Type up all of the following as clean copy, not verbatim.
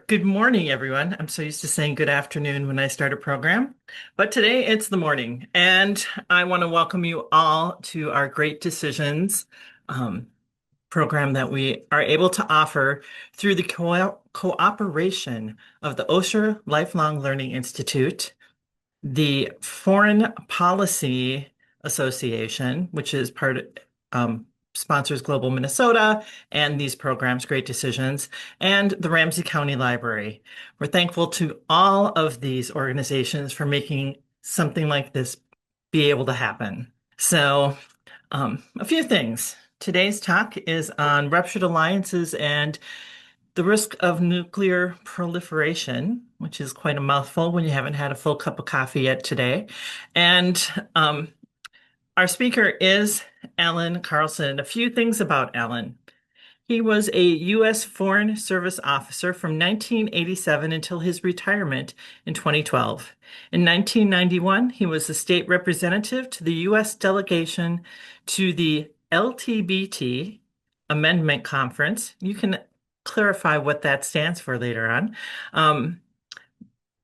Good morning, everyone. I'm so used to saying good afternoon when I start a program, but today it's the morning, and I want to welcome you all to our Great Decisions um, program that we are able to offer through the cooperation of the Osher Lifelong Learning Institute, the Foreign Policy Association, which is sponsors Global Minnesota and these programs, Great Decisions, and the Ramsey County Library. We're thankful to all of these organizations for making something like this be able to happen. A few things. Today's talk is on ruptured alliances and the risk of nuclear proliferation, which is quite a mouthful when you haven't had a full cup of coffee yet today. And our speaker is Alan Carlson. A few things about Alan. He was a U.S. Foreign Service officer from 1987 until his retirement in 2012. In 1991, he was the state representative to the U.S. delegation to the LTBT Amendment Conference. You can clarify what that stands for later on.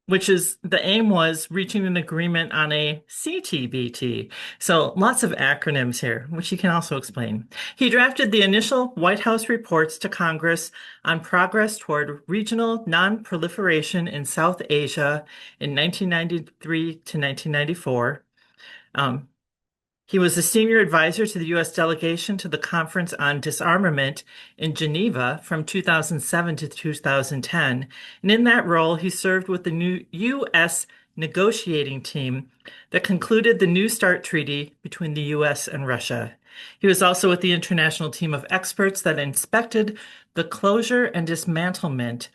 Which is the aim was reaching an agreement on a CTBT. So lots of acronyms here, which he can also explain. He drafted the initial White House reports to Congress on progress toward regional non-proliferation in South Asia in 1993 to 1994. He was a senior advisor to the U.S. delegation to the Conference on Disarmament in Geneva from 2007 to 2010. And in that role, he served with the new U.S. negotiating team that concluded the New START treaty between the U.S. and Russia. He was also with the international team of experts that inspected the closure and dismantlement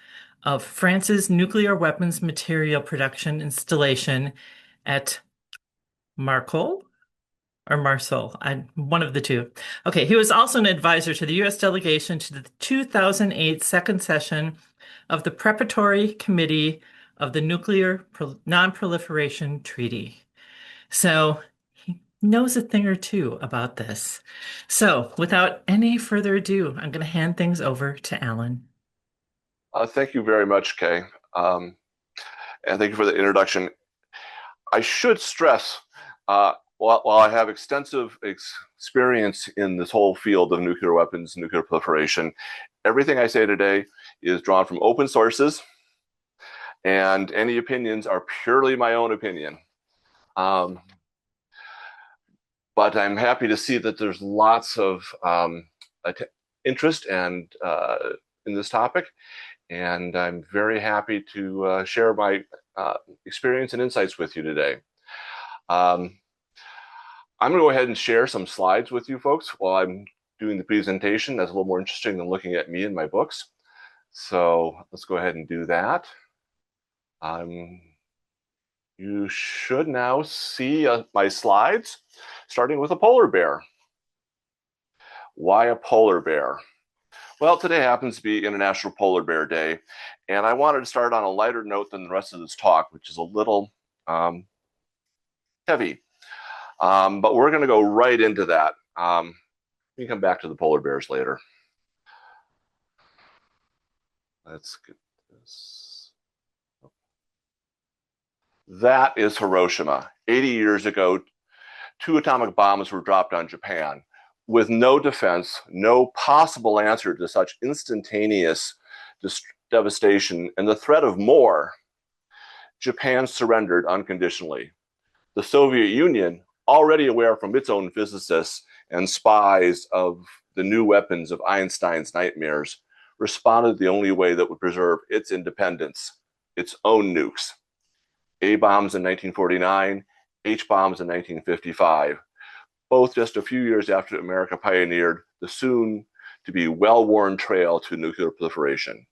of France's nuclear weapons material production installation at Marcol or Marceau, one of the two. Okay, he was also an advisor to the U.S. delegation to the 2008 second session of the Preparatory Committee of the Nuclear Non-Proliferation Treaty. So he knows a thing or two about this. So without any further ado, I'm going to hand things over to Alan. Thank you very much, Kay. And thank you for the introduction. I should stress, while I have extensive experience in this whole field of nuclear weapons, nuclear proliferation, everything I say today is drawn from open sources, and any opinions are purely my own opinion. But I'm happy to see that there's lots of interest and in this topic, and I'm very happy to share my experience and insights with you today. I'm going to go ahead and share some slides with you folks while I'm doing the presentation. That's a little more interesting than looking at me and my books. So let's go ahead and do that. You should now see my slides, starting with a polar bear. Why a polar bear? Well, today happens to be International Polar Bear Day, and I wanted to start on a lighter note than the rest of this talk, which is a little heavy. But we're going to go right into that. We can come back to the polar bears later. Let's get this. That is Hiroshima. 80 years ago, 2 atomic bombs were dropped on Japan. With no defense, no possible answer to such instantaneous devastation, and the threat of more, Japan surrendered unconditionally. The Soviet Union, already aware from its own physicists and spies of the new weapons of Einstein's nightmares, responded the only way that would preserve its independence, its own nukes. A-bombs in 1949, H-bombs in 1955, both just a few years after America pioneered the soon-to-be well-worn trail to nuclear proliferation.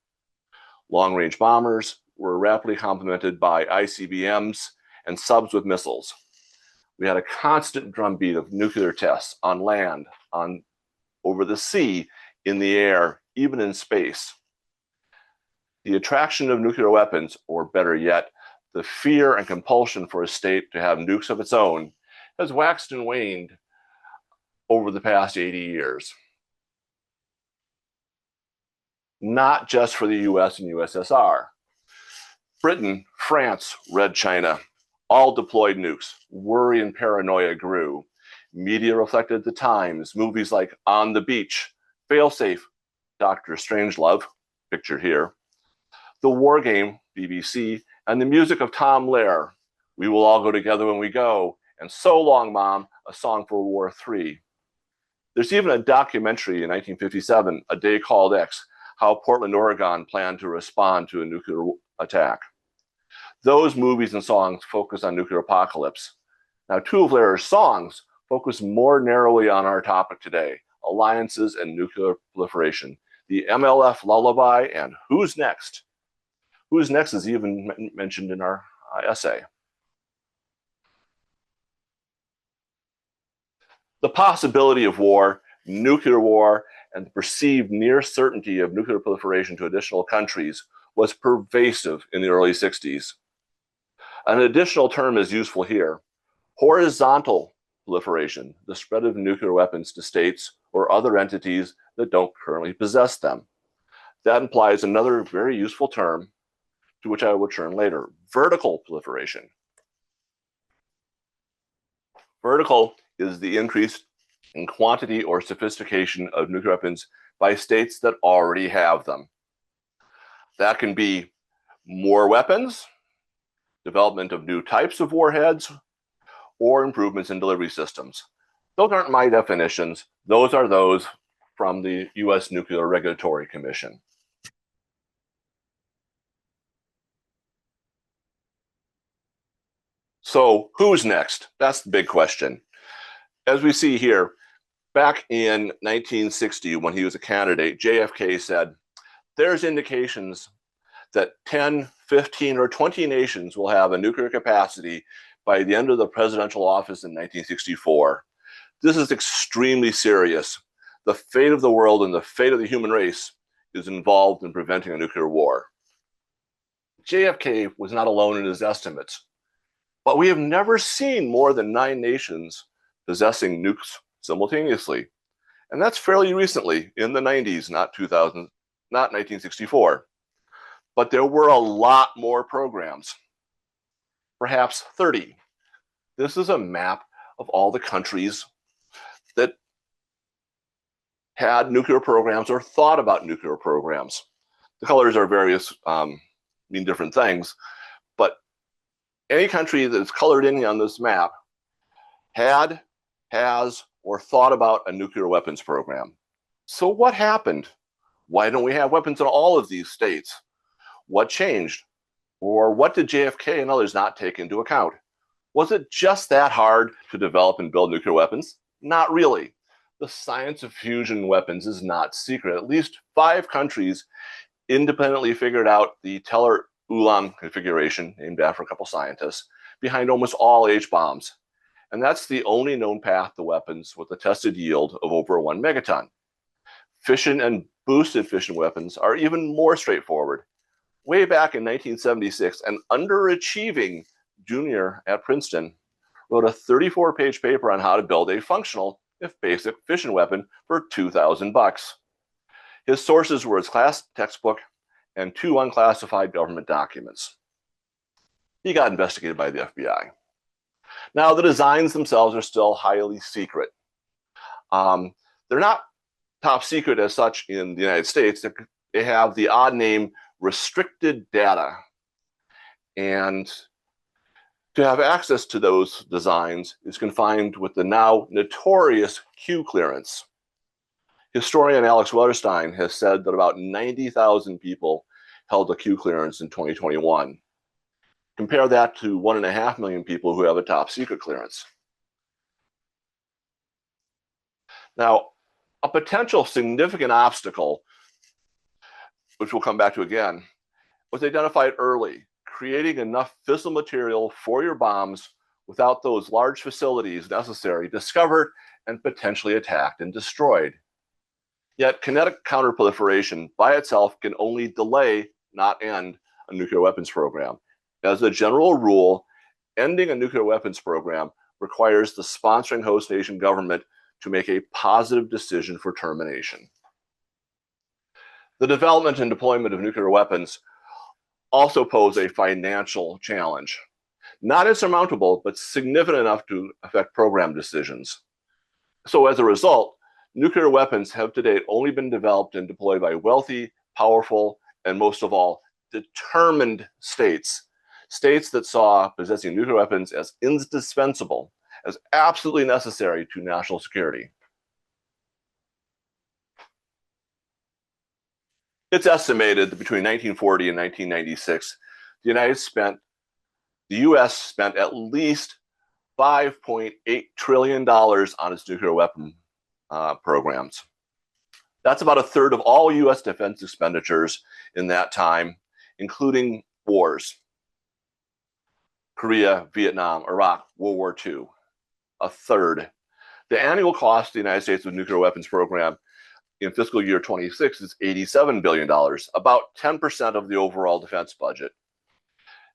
Long-range bombers were rapidly complemented by ICBMs and subs with missiles. We had a constant drumbeat of nuclear tests on land, over the sea, in the air, even in space. The attraction of nuclear weapons, or better yet, the fear and compulsion for a state to have nukes of its own, has waxed and waned over the past 80 years. not just for the US and USSR. Britain, France, Red China, all deployed nukes. Worry and paranoia grew. Media reflected the times. Movies like On the Beach, Failsafe, Dr. Strangelove, pictured here, The War Game, BBC, and the music of Tom Lehrer, We Will All Go Together When We Go, and So Long, Mom, a song for War III. There's even a documentary in 1957, A Day Called X, how Portland, Oregon planned to respond to a nuclear attack. Those movies and songs focus on nuclear apocalypse. Now, two of Lehrer's songs focus more narrowly on our topic today, alliances and nuclear proliferation. The MLF Lullaby and Who's Next? Who's Next is even mentioned in our essay. The possibility of war, nuclear war, and the perceived near certainty of nuclear proliferation to additional countries was pervasive in the early 60s. An additional term is useful here: horizontal proliferation, the spread of nuclear weapons to states or other entities that don't currently possess them. That implies another very useful term, to which I will return later: vertical proliferation. Vertical is the increase in quantity or sophistication of nuclear weapons by states that already have them. That can be more weapons, development of new types of warheads, or improvements in delivery systems. Those aren't my definitions. Those are those from the U.S. Nuclear Regulatory Commission. So who's next? That's the big question. As we see here, back in 1960, when he was a candidate, JFK said, there's indications that 10, 15, or 20 nations will have a nuclear capacity by the end of the presidential office in 1964. This is extremely serious. The fate of the world and the fate of the human race is involved in preventing a nuclear war. JFK was not alone in his estimates, but we have never seen more than 9 nations possessing nukes simultaneously. And that's fairly recently, in the 90s, not 2000, not 1964. But there were a lot more programs, perhaps 30. This is a map of all the countries that had nuclear programs or thought about nuclear programs. The colors are various, mean different things, but any country that's colored in on this map had, has, or thought about a nuclear weapons program. So what happened? Why don't we have weapons in all of these states? What changed? Or what did JFK and others not take into account? Was it just that hard to develop and build nuclear weapons? Not really. The science of fusion weapons is not secret. At least 5 countries independently figured out the Teller-Ulam configuration, named after a couple scientists, behind almost all H-bombs. And that's the only known path to weapons with a tested yield of over 1 megaton. Fission and boosted fission weapons are even more straightforward. Way back in 1976, an underachieving junior at Princeton wrote a 34-page paper on how to build a functional, if basic, fission weapon for $2,000. His sources were his class textbook and 2 unclassified government documents. He got investigated by the FBI. Now, the designs themselves are still highly secret. They're not top secret as such in the United States. They have the odd name restricted data. And to have access to those designs is confined with the now notorious Q clearance. Historian Alex Wetterstein has said that about 90,000 people held a Q clearance in 2021. Compare that to 1.5 million people who have a top secret clearance. Now, a potential significant obstacle, which we'll come back to again, was identified early: creating enough fissile material for your bombs without those large facilities necessary discovered and potentially attacked and destroyed. Yet kinetic counterproliferation by itself can only delay, not end, a nuclear weapons program. As a general rule, ending a nuclear weapons program requires the sponsoring host nation government to make a positive decision for termination. The development and deployment of nuclear weapons also pose a financial challenge. Not insurmountable, but significant enough to affect program decisions. So as a result, nuclear weapons have to date only been developed and deployed by wealthy, powerful, and most of all, determined states. States that saw possessing nuclear weapons as indispensable, as absolutely necessary to national security. It's estimated that between 1940 and 1996, the U.S. spent at least $5.8 trillion on its nuclear weapon programs. That's about a third of all U.S. defense expenditures in that time, including wars. Korea, Vietnam, Iraq, World War II, a third. The annual cost of the United States of nuclear weapons program in fiscal year 26 is $87 billion, about 10% of the overall defense budget.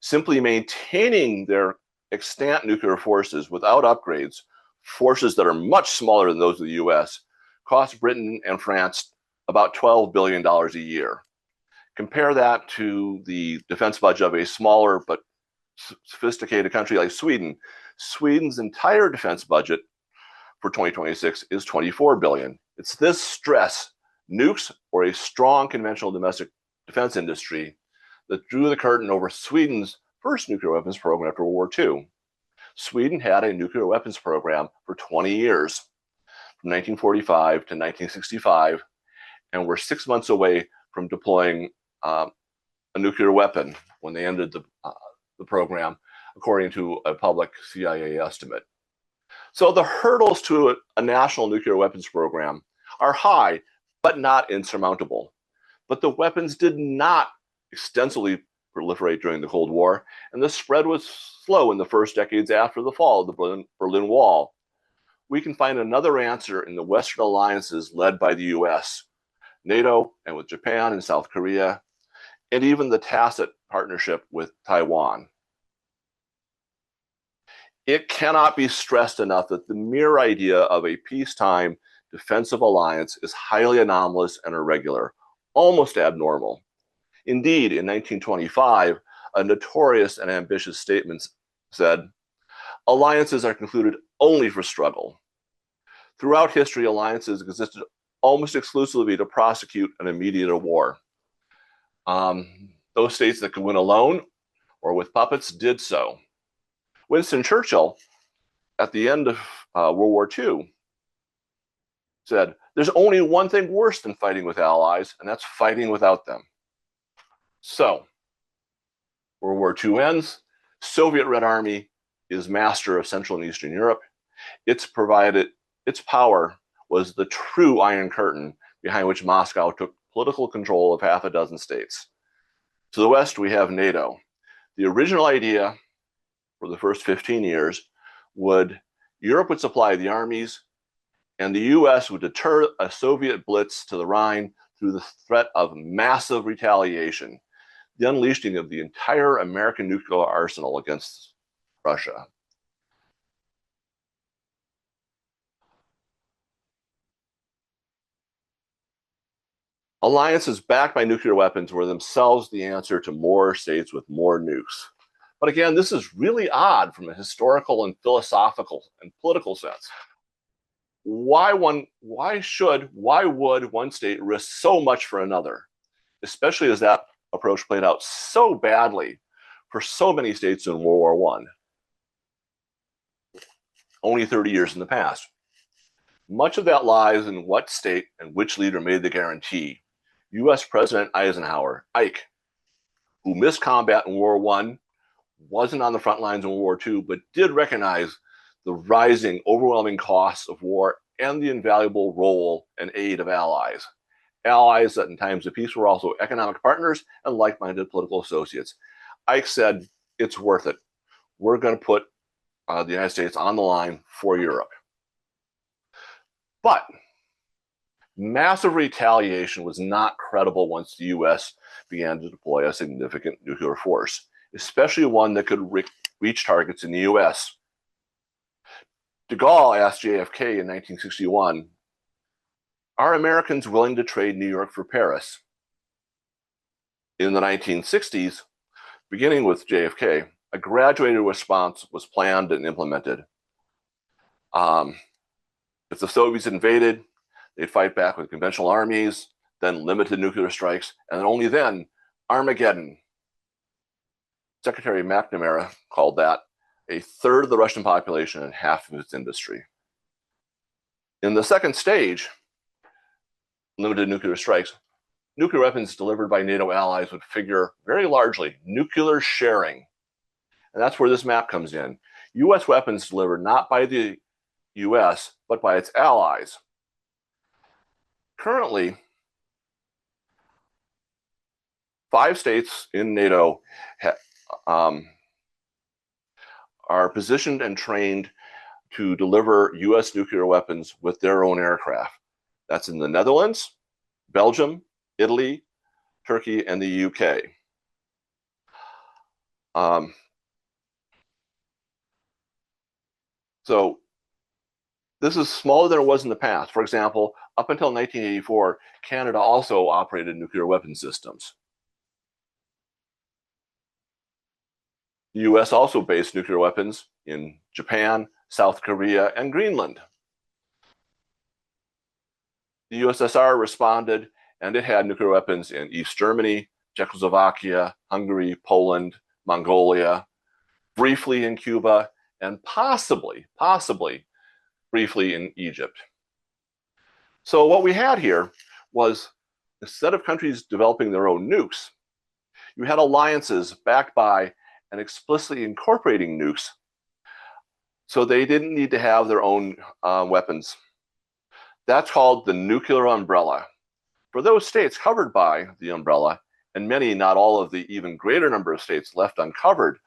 Simply maintaining their extant nuclear forces without upgrades, forces that are much smaller than those of the US, cost Britain and France about $12 billion a year. Compare that to the defense budget of a smaller but sophisticated country like Sweden. Sweden's entire defense budget for 2026 is $24 billion. It's this stress, nukes or a strong conventional domestic defense industry, that drew the curtain over Sweden's first nuclear weapons program after World War II. Sweden had a nuclear weapons program for 20 years, from 1945 to 1965, and we're 6 months away from deploying a nuclear weapon when they ended the program, according to a public CIA estimate. So the hurdles to a national nuclear weapons program are high, but not insurmountable. But the weapons did not extensively proliferate during the Cold War, and the spread was slow in the first decades after the fall of the Berlin Wall. We can find another answer in the Western alliances led by the US, NATO, and with Japan and South Korea, and even the tacit partnership with Taiwan. It cannot be stressed enough that the mere idea of a peacetime defensive alliance is highly anomalous and irregular, almost abnormal. Indeed, in 1925, a notorious and ambitious statement said, "Alliances are concluded only for struggle." Throughout history, alliances existed almost exclusively to prosecute an immediate war. Those states that could win alone or with puppets did so. Winston Churchill, at the end of World War II, said, "There's only one thing worse than fighting with allies, and that's fighting without them." So, World War II ends. Soviet Red Army is master of Central and Eastern Europe. Its power was the true Iron Curtain behind which Moscow took political control of half a dozen states. To the west, we have NATO. The original idea for the first 15 years Europe would supply the armies, and the US would deter a Soviet blitz to the Rhine through the threat of massive retaliation, the unleashing of the entire American nuclear arsenal against Russia. Alliances backed by nuclear weapons were themselves the answer to more states with more nukes. But again, this is really odd from a historical and philosophical and political sense. Why would one state risk so much for another, especially as that approach played out so badly for so many states in World War I, only 30 years in the past? Much of that lies in what state and which leader made the guarantee. US President Eisenhower, Ike, who missed combat in World War I, wasn't on the front lines in World War II, but did recognize the rising, overwhelming costs of war and the invaluable role and aid of allies. Allies that in times of peace were also economic partners and like-minded political associates. Ike said, "It's worth it. We're going to put the United States on the line for Europe." But massive retaliation was not credible once the US began to deploy a significant nuclear force, especially one that could reach targets in the US. De Gaulle asked JFK in 1961, "Are Americans willing to trade New York for Paris?" In the 1960s, beginning with JFK, a graduated response was planned and implemented. If the Soviets invaded, they'd fight back with conventional armies, then limited nuclear strikes, and only then Armageddon. Secretary McNamara called that a third of the Russian population and half of its industry. In the second stage, limited nuclear strikes, nuclear weapons delivered by NATO allies would figure very largely nuclear sharing. And that's where this map comes in. US weapons delivered not by the US, but by its allies. Currently, 5 states in NATO are positioned and trained to deliver US nuclear weapons with their own aircraft. That's in the Netherlands, Belgium, Italy, Turkey, and the UK. So this is smaller than it was in the past. For example, up until 1984, Canada also operated nuclear weapon systems. The US also based nuclear weapons in Japan, South Korea, and Greenland. The USSR responded, and it had nuclear weapons in East Germany, Czechoslovakia, Hungary, Poland, Mongolia, briefly in Cuba, and possibly briefly in Egypt. So what we had here was, instead of countries developing their own nukes, you had alliances backed by and explicitly incorporating nukes, so they didn't need to have their own weapons. That's called the nuclear umbrella. For those states covered by the umbrella, and many, not all of the even greater number of states left uncovered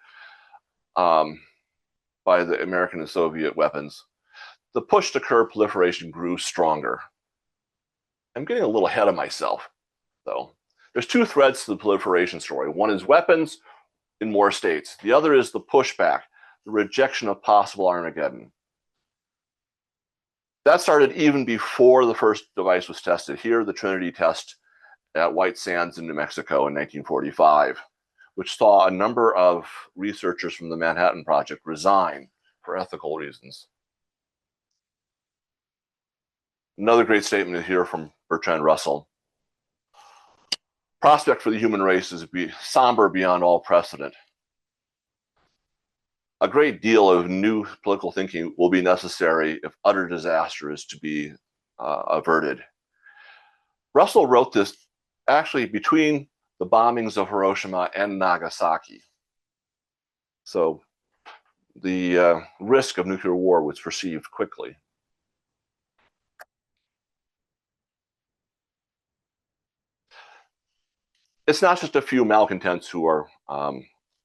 by the American and Soviet weapons, the push to curb proliferation grew stronger. I'm getting a little ahead of myself, though. There's 2 threads to the proliferation story. One is weapons in more states. The other is the pushback, the rejection of possible Armageddon. That started even before the first device was tested. Here, the Trinity test at White Sands in New Mexico in 1945, which saw a number of researchers from the Manhattan Project resign for ethical reasons. Another great statement here from Bertrand Russell. Prospect for the human race is somber beyond all precedent. A great deal of new political thinking will be necessary if utter disaster is to be averted. Russell wrote this actually between the bombings of Hiroshima and Nagasaki. So the risk of nuclear war was perceived quickly. It's not just a few malcontents who are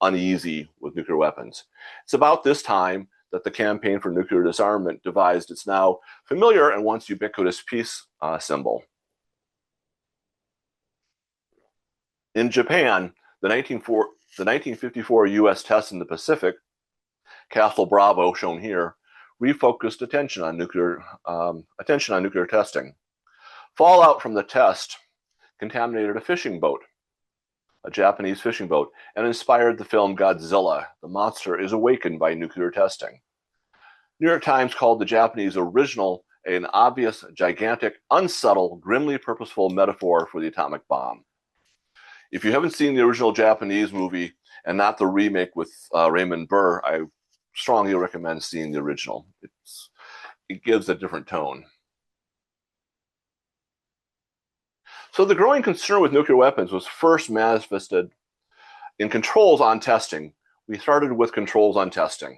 uneasy with nuclear weapons. It's about this time that the Campaign for Nuclear Disarmament devised its now familiar and once ubiquitous peace symbol. In Japan, the 1954 US tests in the Pacific, Castle Bravo, shown here, refocused attention on nuclear testing. Fallout from the test contaminated a fishing boat, a Japanese fishing boat, and inspired the film Godzilla. The monster is awakened by nuclear testing. New York Times called the Japanese original an obvious, gigantic, unsubtle, grimly purposeful metaphor for the atomic bomb. If you haven't seen the original Japanese movie and not the remake with Raymond Burr, I strongly recommend seeing the original. It gives a different tone. So the growing concern with nuclear weapons was first manifested in controls on testing. We started with controls on testing.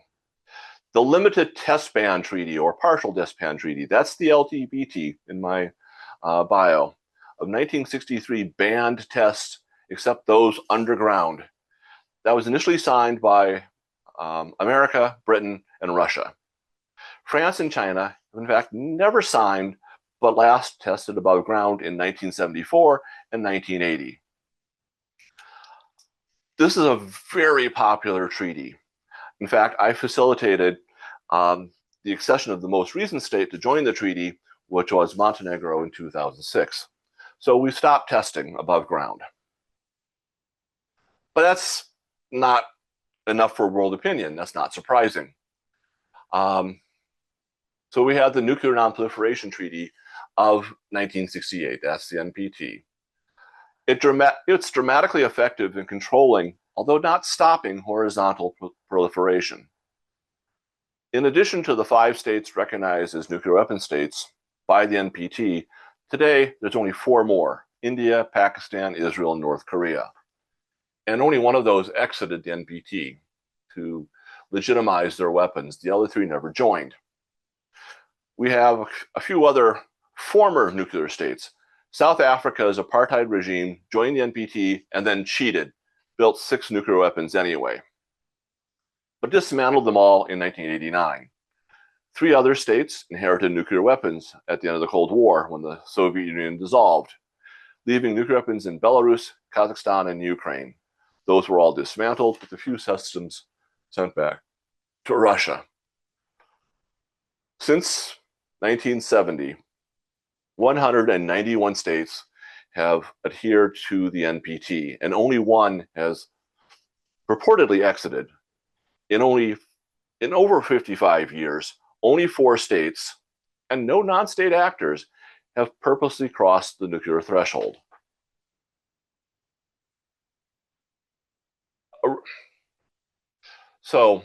The Limited Test Ban Treaty, or Partial Test Ban Treaty, that's the LTBT in my bio, of 1963 banned tests except those underground. That was initially signed by America, Britain, and Russia. France and China, in fact, never signed, but last tested above ground in 1974 and 1980. This is a very popular treaty. In fact, I facilitated the accession of the most recent state to join the treaty, which was Montenegro in 2006. So we stopped testing above ground. But that's not enough for world opinion. That's not surprising. So we have the Nuclear Non-Proliferation Treaty of 1968. That's the NPT. It's dramatically effective in controlling, although not stopping, horizontal proliferation. In addition to the 5 states recognized as nuclear weapon states by the NPT, today there's only 4 more: India, Pakistan, Israel, and North Korea. And only one of those exited the NPT to legitimize their weapons. The other 3 never joined. We have a few other former nuclear states. South Africa's apartheid regime joined the NPT and then cheated, built 6 nuclear weapons anyway, but dismantled them all in 1989. 3 other states inherited nuclear weapons at the end of the Cold War when the Soviet Union dissolved, leaving nuclear weapons in Belarus, Kazakhstan, and Ukraine. Those were all dismantled, with a few systems sent back to Russia. Since 1970, 191 states have adhered to the NPT, and only 1 has purportedly exited. In over 55 years, only 4 states and no non-state actors have purposely crossed the nuclear threshold. So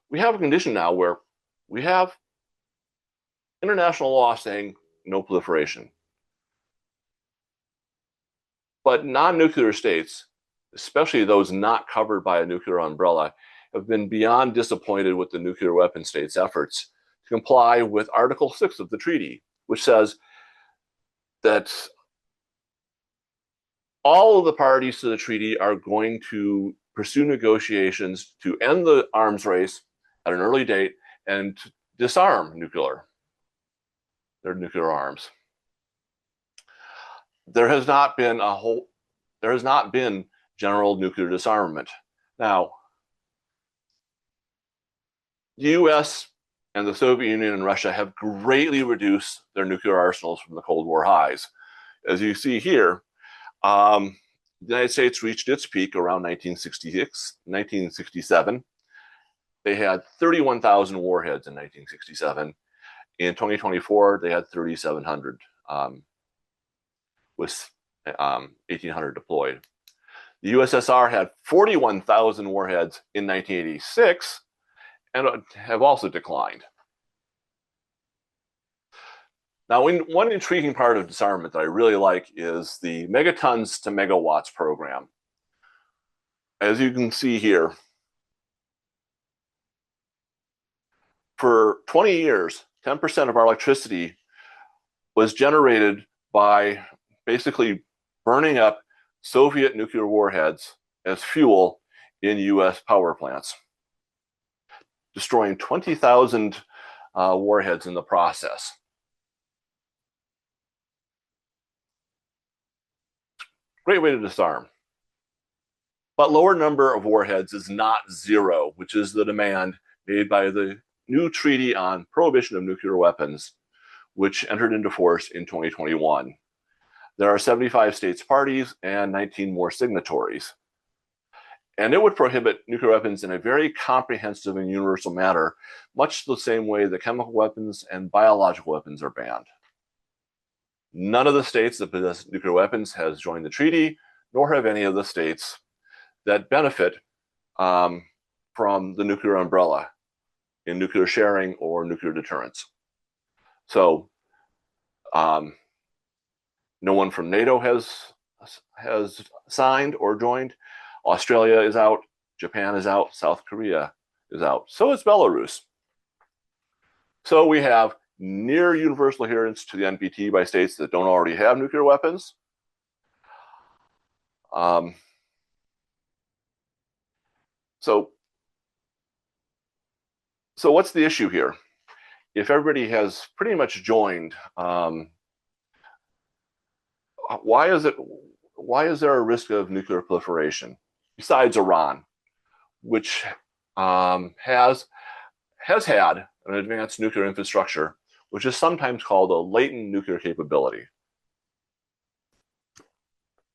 we have a condition now where we have international law saying no proliferation. But non-nuclear states, especially those not covered by a nuclear umbrella, have been beyond disappointed with the nuclear weapon states' efforts to comply with Article 6 of the treaty, which says that all of the parties to the treaty are going to pursue negotiations to end the arms race at an early date and to disarm their nuclear arms. There has not been general nuclear disarmament. Now, the US and the Soviet Union and Russia have greatly reduced their nuclear arsenals from the Cold War highs. As you see here, the United States reached its peak around 1967. They had 31,000 warheads in 1967. In 2024, they had 3,700, with 1,800 deployed. The USSR had 41,000 warheads in 1986 and have also declined. Now, one intriguing part of disarmament that I really like is the megatons to megawatts program. As you can see here, for 20 years, 10% of our electricity was generated by basically burning up Soviet nuclear warheads as fuel in US power plants, destroying 20,000 warheads in the process. Great way to disarm. But lower number of warheads is not 0, which is the demand made by the new Treaty on Prohibition of Nuclear Weapons, which entered into force in 2021. There are 75 states parties and 19 more signatories. And it would prohibit nuclear weapons in a very comprehensive and universal manner, much the same way that chemical weapons and biological weapons are banned. None of the states that possess nuclear weapons has joined the treaty, nor have any of the states that benefit from the nuclear umbrella in nuclear sharing or nuclear deterrence. So no one from NATO has signed or joined. Australia is out, Japan is out, South Korea is out. So is Belarus. So we have near universal adherence to the NPT by states that don't already have nuclear weapons. So what's the issue here? If everybody has pretty much joined, why is there a risk of nuclear proliferation besides Iran, which has had an advanced nuclear infrastructure, which is sometimes called a latent nuclear capability?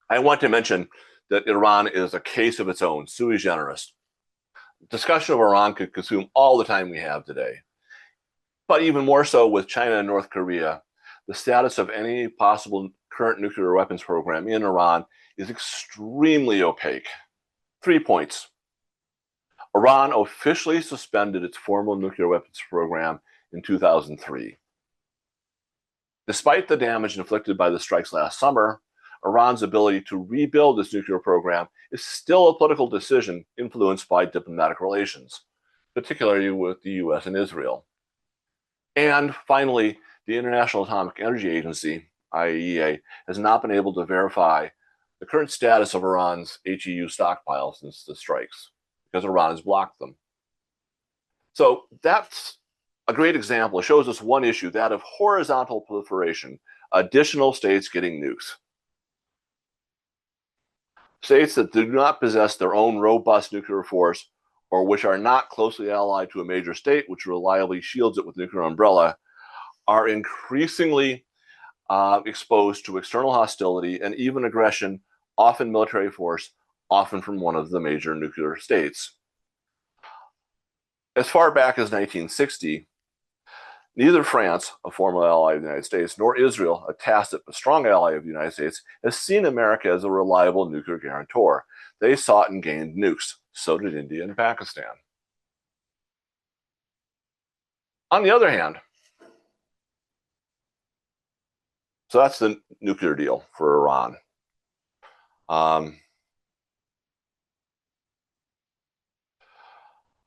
I want to mention that Iran is a case of its own, sui generis. Discussion of Iran could consume all the time we have today. But even more so with China and North Korea, the status of any possible current nuclear weapons program in Iran is extremely opaque. 3 points. Iran officially suspended its formal nuclear weapons program in 2003. Despite the damage inflicted by the strikes last summer, Iran's ability to rebuild its nuclear program is still a political decision influenced by diplomatic relations, particularly with the US and Israel. And finally, the International Atomic Energy Agency, IAEA, has not been able to verify the current status of Iran's HEU stockpile since the strikes, because Iran has blocked them. So that's a great example. It shows us one issue, that of horizontal proliferation, additional states getting nukes. States that do not possess their own robust nuclear force, or which are not closely allied to a major state which reliably shields it with nuclear umbrella, are increasingly exposed to external hostility and even aggression, often military force, often from one of the major nuclear states. As far back as 1960, neither France, a former ally of the United States, nor Israel, a tacit but strong ally of the United States, has seen America as a reliable nuclear guarantor. They sought and gained nukes. So did India and Pakistan. On the other hand, so that's the nuclear deal for Iran. On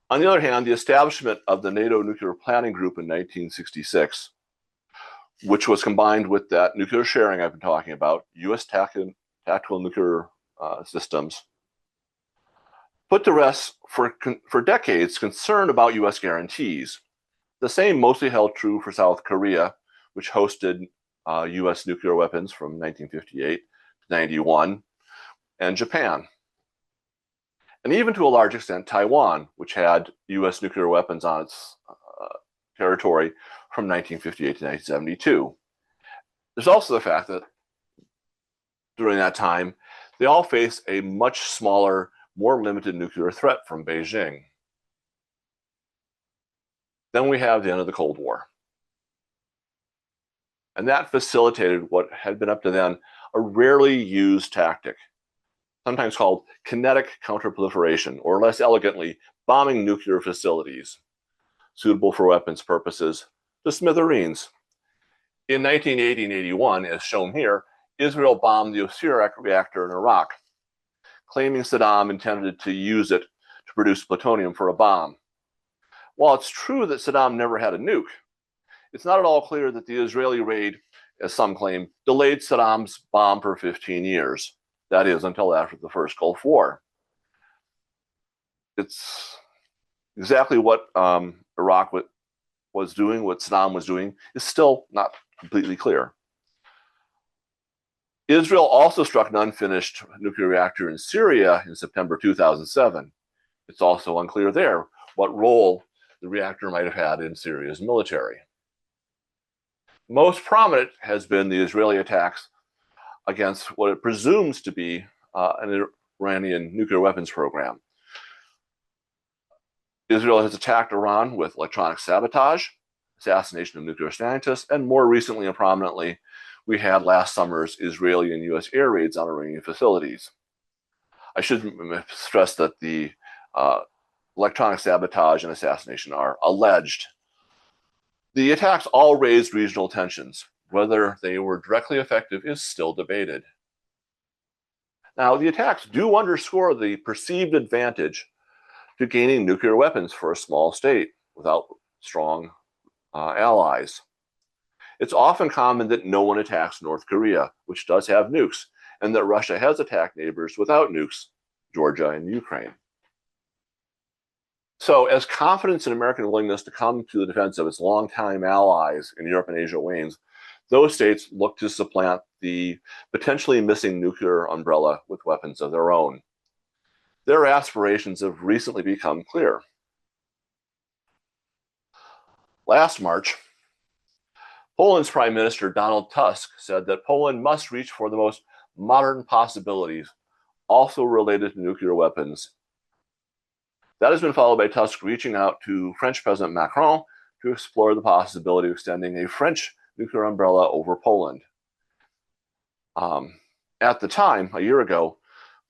the other hand, the establishment of the NATO Nuclear Planning Group in 1966, which was combined with that nuclear sharing I've been talking about, U.S. tactical nuclear systems, put to rest for decades concern about U.S. guarantees. The same mostly held true for South Korea, which hosted U.S. nuclear weapons from 1958 to 91, and Japan. And even to a large extent, Taiwan, which had U.S. nuclear weapons on its territory from 1958 to 1972. There's also the fact that during that time, they all face a much smaller, more limited nuclear threat from Beijing. Then we have the end of the Cold War. And that facilitated what had been up to then a rarely used tactic, sometimes called kinetic counterproliferation, or less elegantly, bombing nuclear facilities, suitable for weapons purposes, to smithereens. In 1980 and 81, as shown here, Israel bombed the Osirak reactor in Iraq, claiming Saddam intended to use it to produce plutonium for a bomb. While it's true that Saddam never had a nuke, it's not at all clear that the Israeli raid, as some claim, delayed Saddam's bomb for 15 years. That is, until after the first Gulf War. It's exactly what Iraq was doing, what Saddam was doing, is still not completely clear. Israel also struck an unfinished nuclear reactor in Syria in September 2007. It's also unclear there what role the reactor might have had in Syria's military. Most prominent has been the Israeli attacks against what it presumes to be an Iranian nuclear weapons program. Israel has attacked Iran with electronic sabotage, assassination of nuclear scientists, and more recently and prominently, we had last summer's Israeli and U.S. air raids on Iranian facilities. I should stress that the electronic sabotage and assassination are alleged. The attacks all raised regional tensions. Whether they were directly effective is still debated. Now, the attacks do underscore the perceived advantage to gaining nuclear weapons for a small state without strong allies. It's often common that no one attacks North Korea, which does have nukes, and that Russia has attacked neighbors without nukes, Georgia and Ukraine. So as confidence in American willingness to come to the defense of its longtime allies in Europe and Asia wanes, those states look to supplant the potentially missing nuclear umbrella with weapons of their own. Their aspirations have recently become clear. Last March, Poland's Prime Minister Donald Tusk said that Poland must reach for the most modern possibilities also related to nuclear weapons. That has been followed by Tusk reaching out to French President Macron to explore the possibility of extending a French nuclear umbrella over Poland. At the time, a year ago,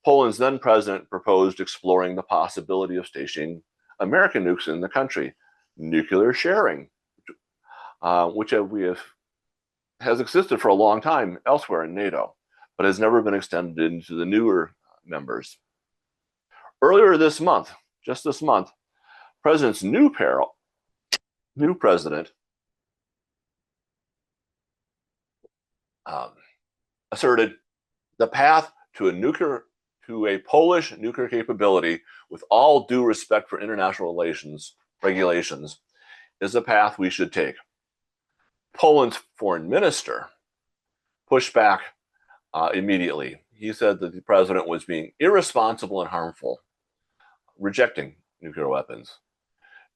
Poland's then president proposed exploring the possibility of stationing American nukes in the country, nuclear sharing, which has existed for a long time elsewhere in NATO, but has never been extended into the newer members. Earlier this month, just this month, President's new president asserted the path to a Polish nuclear capability, with all due respect for international regulations, is the path we should take. Poland's foreign minister pushed back immediately. He said that the president was being irresponsible and harmful, rejecting nuclear weapons.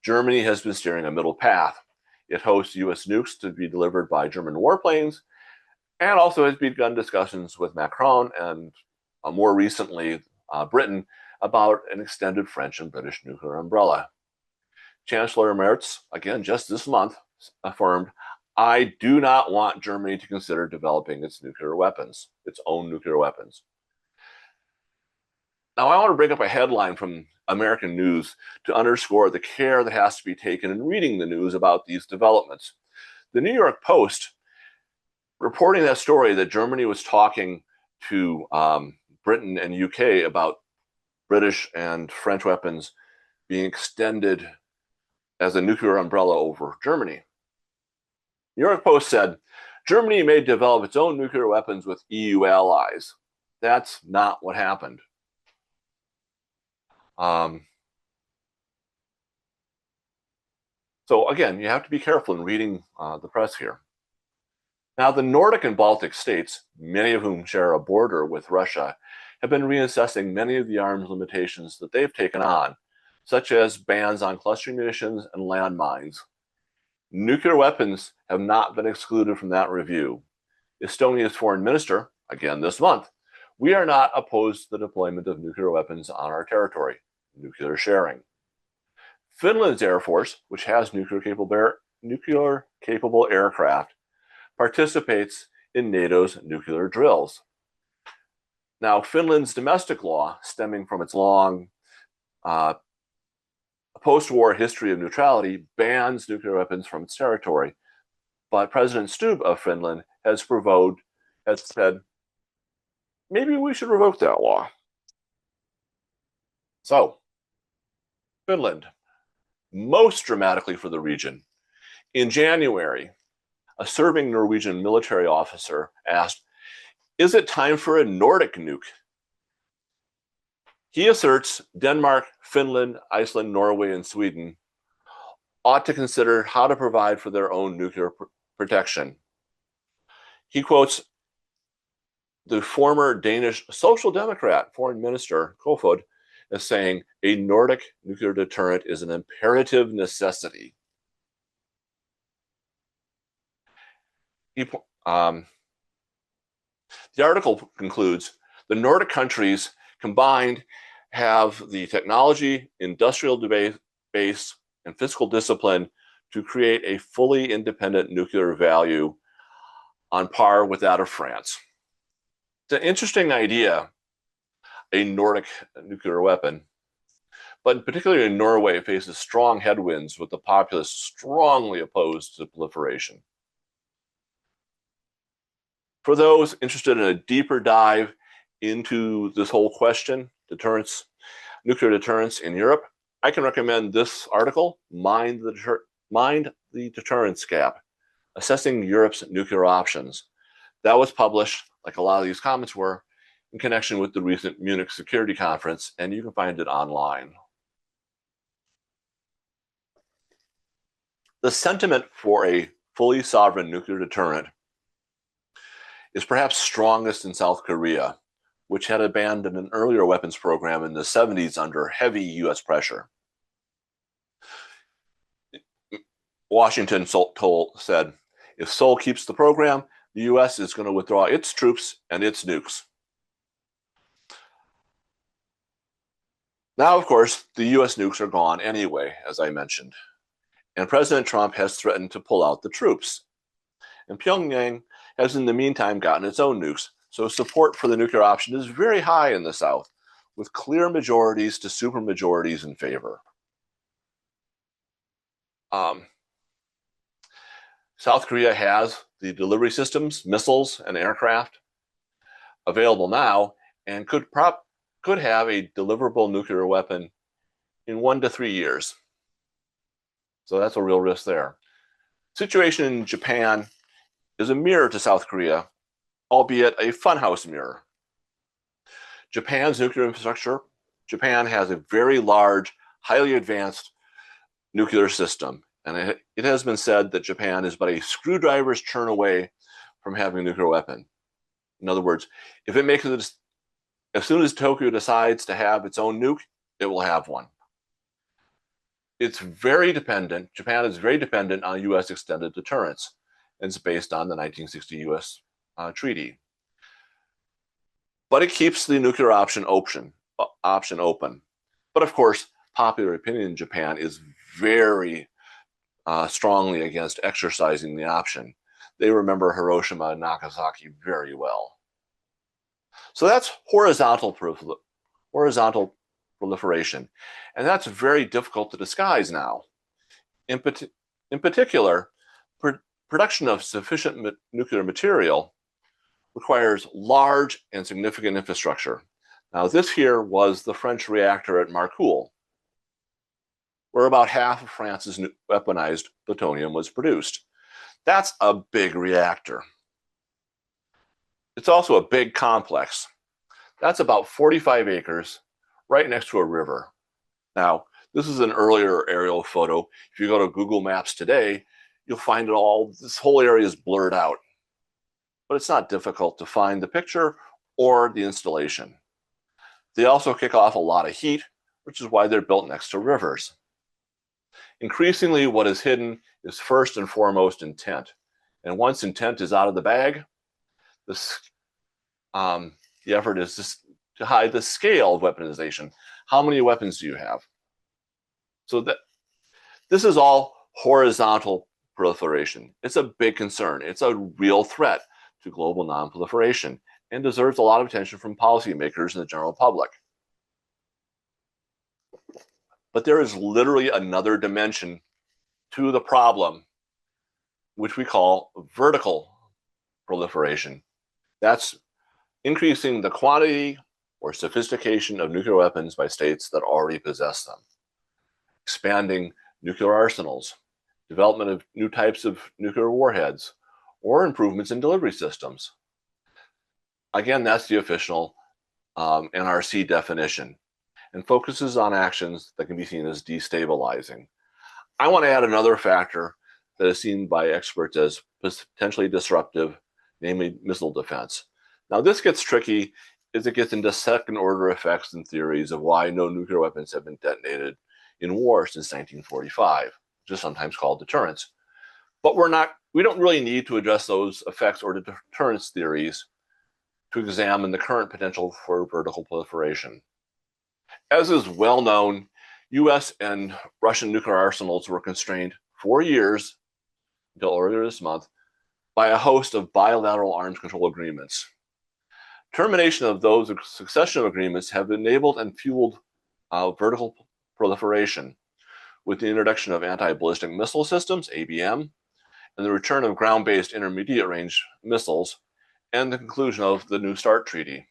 Germany has been steering a middle path. It hosts U.S. nukes to be delivered by German warplanes, and also has begun discussions with Macron and more recently Britain about an extended French and British nuclear umbrella. Chancellor Merz, again just this month, affirmed, "I do not want Germany to consider developing its own nuclear weapons." Now, I want to bring up a headline from American news to underscore the care that has to be taken in reading the news about these developments. The New York Post, reporting that story that Germany was talking to Britain and UK about British and French weapons being extended as a nuclear umbrella over Germany. New York Post said, Germany may develop its own nuclear weapons with EU allies. That's not what happened. So again, you have to be careful in reading the press here. Now, the Nordic and Baltic states, many of whom share a border with Russia, have been reassessing many of the arms limitations that they've taken on, such as bans on cluster munitions and landmines. Nuclear weapons have not been excluded from that review. Estonia's foreign minister, again this month, we are not opposed to the deployment of nuclear weapons on our territory, nuclear sharing. Finland's Air Force, which has nuclear capable aircraft, participates in NATO's nuclear drills. Now, Finland's domestic law, stemming from its long post-war history of neutrality, bans nuclear weapons from its territory. But President Stubb of Finland has said, maybe we should revoke that law. So, Finland, most dramatically for the region. In January, a serving Norwegian military officer asked, is it time for a Nordic nuke? He asserts Denmark, Finland, Iceland, Norway, and Sweden ought to consider how to provide for their own nuclear protection. He quotes the former Danish Social Democrat foreign minister, Kofod, as saying, a Nordic nuclear deterrent is an imperative necessity. The article concludes, the Nordic countries combined have the technology, industrial base, and fiscal discipline to create a fully independent nuclear value on par with that of France. It's an interesting idea, a Nordic nuclear weapon, but particularly in Norway, it faces strong headwinds with the populace strongly opposed to proliferation. For those interested in a deeper dive into this whole question, nuclear deterrence in Europe, I can recommend this article, Mind the Deterrence Gap, Assessing Europe's Nuclear Options. That was published, like a lot of these comments were, in connection with the recent Munich Security Conference, and you can find it online. The sentiment for a fully sovereign nuclear deterrent is perhaps strongest in South Korea, which had abandoned an earlier weapons program in the 70s under heavy US pressure. Washington said, if Seoul keeps the program, the US is going to withdraw its troops and its nukes. Now, of course, the US nukes are gone anyway, as I mentioned, and President Trump has threatened to pull out the troops. And Pyongyang has, in the meantime, gotten its own nukes, so support for the nuclear option is very high in the South, with clear majorities to supermajorities in favor. Um, South Korea has the delivery systems, missiles, and aircraft available now, and could have a deliverable nuclear weapon in 1 to 3 years. So that's a real risk there. Situation in Japan is a mirror to South Korea, albeit a funhouse mirror. Japan's nuclear infrastructure, Japan has a very large, highly advanced nuclear system. And it has been said that Japan is but a screwdriver's turn away from having a nuclear weapon. In other words, if it makes it, as soon as Tokyo decides to have its own nuke, it will have one. It's very dependent, Japan is very dependent on US extended deterrence. And it's based on the 1960 US treaty. But it keeps the nuclear option open. But of course, popular opinion in Japan is very strongly against exercising the option. They remember Hiroshima and Nagasaki very well. So that's horizontal proliferation. And that's very difficult to disguise now. In particular, production of sufficient nuclear material requires large and significant infrastructure. Now, this here was the French reactor at Marcoule, where about half of France's weaponized plutonium was produced. That's a big reactor. It's also a big complex. That's about 45 acres right next to a river. Now, this is an earlier aerial photo. If you go to Google Maps today, you'll find this whole area is blurred out. But it's not difficult to find the picture or the installation. They also kick off a lot of heat, which is why they're built next to rivers. Increasingly, what is hidden is first and foremost intent. And once intent is out of the bag, the effort is to hide the scale of weaponization. How many weapons do you have? So this is all horizontal proliferation. It's a big concern. It's a real threat to global nonproliferation and deserves a lot of attention from policymakers and the general public. But there is literally another dimension to the problem, which we call vertical proliferation. That's increasing the quantity or sophistication of nuclear weapons by states that already possess them, expanding nuclear arsenals, development of new types of nuclear warheads, or improvements in delivery systems. Again, that's the official NRC definition, and focuses on actions that can be seen as destabilizing. I want to add another factor that is seen by experts as potentially disruptive, namely missile defense. Now, this gets tricky as it gets into second order effects and theories of why no nuclear weapons have been detonated in war since 1945, which is sometimes called deterrence. But we don't really need to address those effects or deterrence theories to examine the current potential for vertical proliferation. As is well known, US and Russian nuclear arsenals were constrained for years, until earlier this month, by a host of bilateral arms control agreements. Termination of those succession agreements have enabled and fueled vertical proliferation with the introduction of anti-ballistic missile systems, ABM, and the return of ground-based intermediate range missiles, and the conclusion of the New START treaty.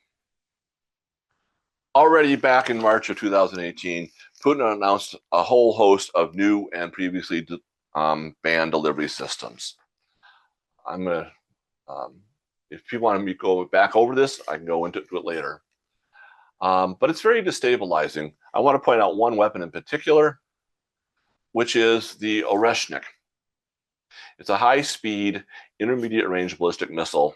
Already back in March of 2018, Putin announced a whole host of new and previously banned delivery systems. I'm going to, if people want me to go back over this, I can go into it later. But it's very destabilizing. I want to point out one weapon in particular, which is the Oreshnik. It's a high-speed, intermediate-range ballistic missile.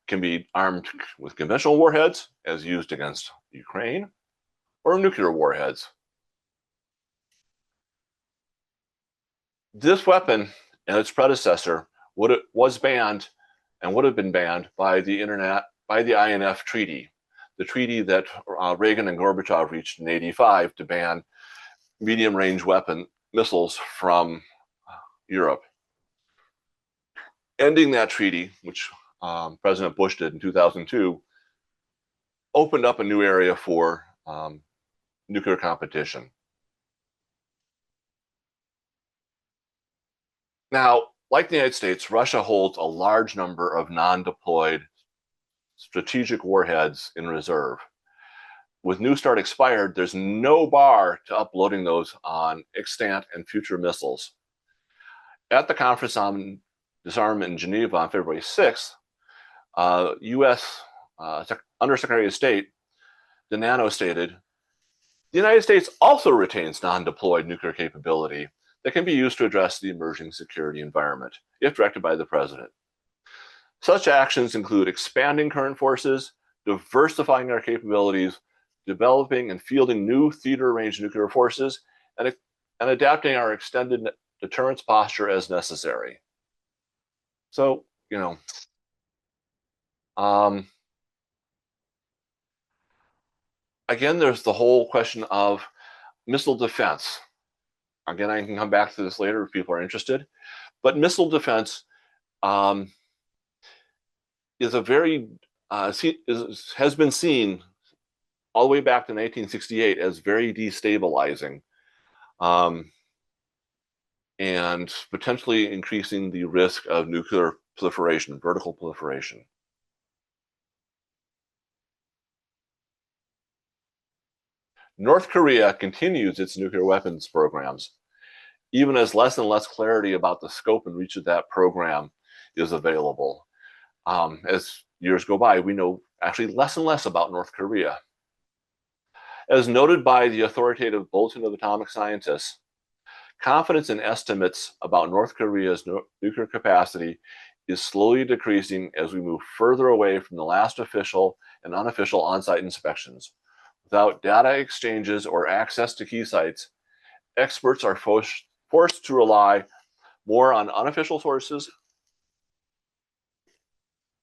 Can be armed with conventional warheads, as used against Ukraine, or nuclear warheads. This weapon and its predecessor was banned and would have been banned by the INF Treaty. the treaty that Reagan and Gorbachev reached in '85 to ban medium-range weapon missiles from Europe. Ending that treaty, which President Bush did in 2002, opened up a new area for nuclear competition. Now, like the United States, Russia holds a large number of non-deployed strategic warheads in reserve. With New START expired, there's no bar to uploading those on extant and future missiles. At the Conference on Disarmament in Geneva on February 6th, U.S. Undersecretary of State Denano stated, the United States also retains non-deployed nuclear capability that can be used to address the emerging security environment, if directed by the President. Such actions include expanding current forces, diversifying our capabilities, developing and fielding new theater-range nuclear forces, and adapting our extended deterrence posture as necessary. So, again, there's the whole question of missile defense. Again, I can come back to this later if people are interested. But missile defense is a very has been seen all the way back to 1968 as very destabilizing and potentially increasing the risk of nuclear proliferation, vertical proliferation. North Korea continues its nuclear weapons programs, even as less and less clarity about the scope and reach of that program is available. As years go by, we know actually less and less about North Korea. As noted by the authoritative Bulletin of Atomic Scientists, confidence in estimates about North Korea's nuclear capacity is slowly decreasing as we move further away from the last official and unofficial on-site inspections. Without data exchanges or access to key sites, experts are forced to rely more on unofficial sources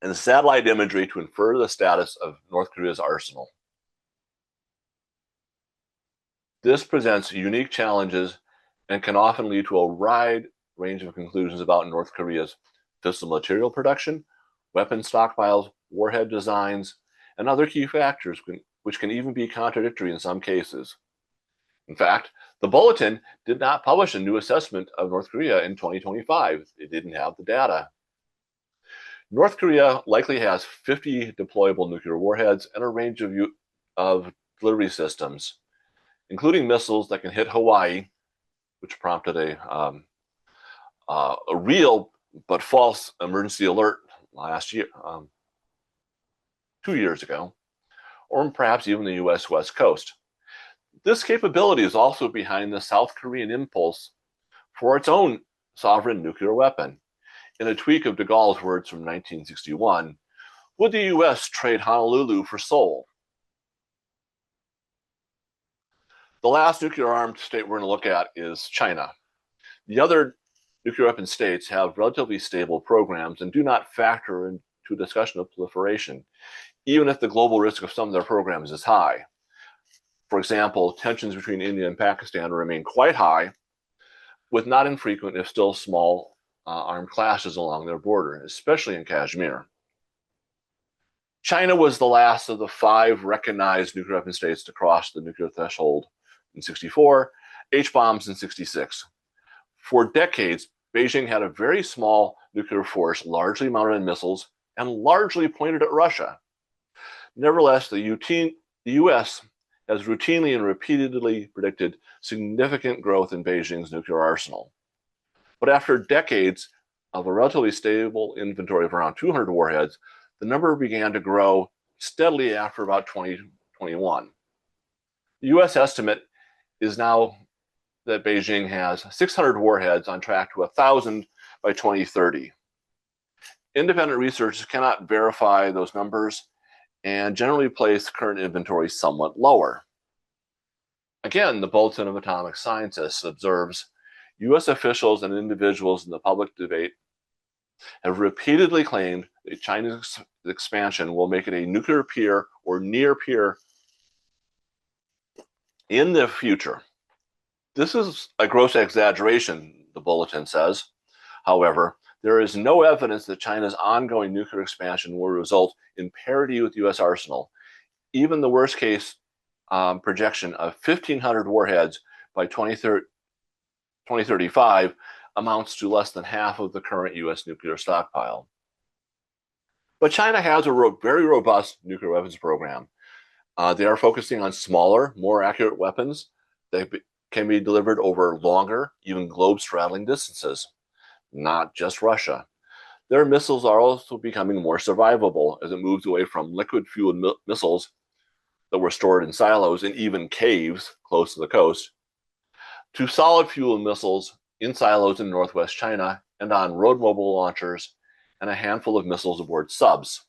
and satellite imagery to infer the status of North Korea's arsenal. This presents unique challenges and can often lead to a wide range of conclusions about North Korea's fissile material production, weapon stockpiles, warhead designs, and other key factors which can even be contradictory in some cases. In fact, the Bulletin did not publish a new assessment of North Korea in 2025. It didn't have the data. North Korea likely has 50 deployable nuclear warheads and a range of delivery systems, including missiles that can hit Hawaii, which prompted a real but false emergency alert last year, 2 years ago, or perhaps even the U.S. West Coast. This capability is also behind the South Korean impulse for its own sovereign nuclear weapon. In a tweak of de Gaulle's words from 1961, would the U.S. trade Honolulu for Seoul? The last nuclear-armed state we're going to look at is China. The other nuclear weapon states have relatively stable programs and do not factor into a discussion of proliferation, even if the global risk of some of their programs is high. For example, tensions between India and Pakistan remain quite high, with not infrequent, if still small, armed clashes along their border, especially in Kashmir. China was the last of the 5 recognized nuclear weapon states to cross the nuclear threshold in '64, H-bombs in '66. For decades, Beijing had a very small nuclear force, largely mounted on missiles and largely pointed at Russia. Nevertheless, the U.S. has routinely and repeatedly predicted significant growth in Beijing's nuclear arsenal. But after decades of a relatively stable inventory of around 200 warheads, the number began to grow steadily after about 2021. The U.S. estimate is now that Beijing has 600 warheads on track to 1,000 by 2030. Independent researchers cannot verify those numbers and generally place current inventory somewhat lower. Again, the Bulletin of Atomic Scientists observes U.S. officials and individuals in the public debate have repeatedly claimed China's expansion will make it a nuclear peer or near peer in the future. This is a gross exaggeration, the bulletin says. However, there is no evidence that China's ongoing nuclear expansion will result in parity with the U.S. arsenal. Even the worst case projection of 1,500 warheads by 2035 amounts to less than half of the current U.S. nuclear stockpile. But China has a very robust nuclear weapons program. They are focusing on smaller, more accurate weapons that can be delivered over longer, even globe-straddling distances. Not just Russia. Their missiles are also becoming more survivable as it moves away from liquid-fueled missiles that were stored in silos and even caves close to the coast to solid-fuel missiles in silos in northwest China and on road mobile launchers and a handful of missiles aboard subs.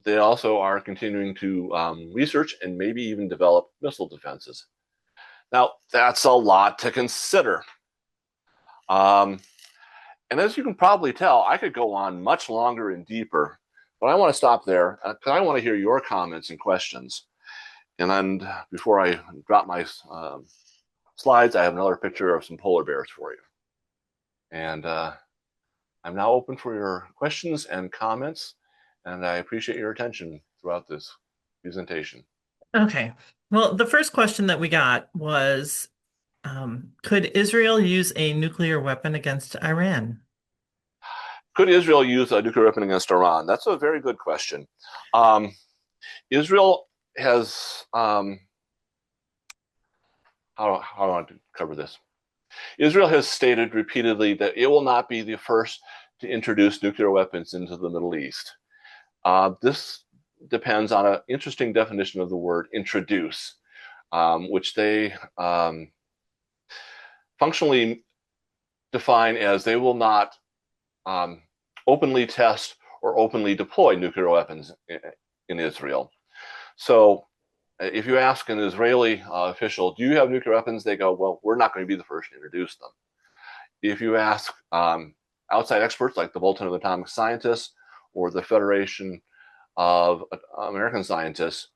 They also are continuing to research and maybe even develop missile defenses. Now, that's a lot to consider. And as you can probably tell, I could go on much longer and deeper, but I want to stop there because I want to hear your comments and questions. And then before I drop my slides, I have another picture of some polar bears for you. And I'm now open for your questions and comments, and I appreciate your attention throughout this presentation. Okay. Well, the first question that we got was, could Israel use a nuclear weapon against Iran? Could Israel use a nuclear weapon against Iran? That's a very good question. Israel has, how do I want to cover this? Israel has stated repeatedly that it will not be the first to introduce nuclear weapons into the Middle East. This depends on an interesting definition of the word introduce, which they functionally define as they will not openly test or openly deploy nuclear weapons in Israel. So if you ask an Israeli official, do you have nuclear weapons? They go, well, we're not going to be the first to introduce them. If you ask outside experts like the Bulletin of Atomic Scientists or the Federation of American Scientists,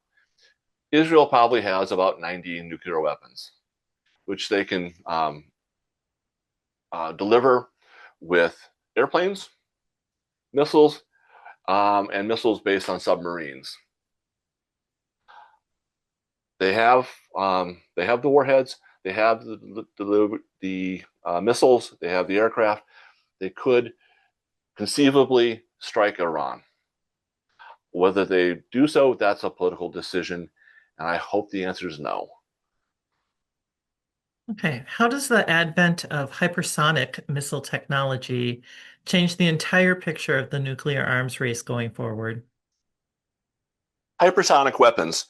Israel probably has about 90 nuclear weapons, which they can deliver with airplanes, missiles, and missiles based on submarines. They have the warheads, they have the missiles, they have the aircraft. They could conceivably strike Iran. Whether they do so, that's a political decision, and I hope the answer is no. Okay. How does the advent of hypersonic missile technology change the entire picture of the nuclear arms race going forward? Hypersonic weapons.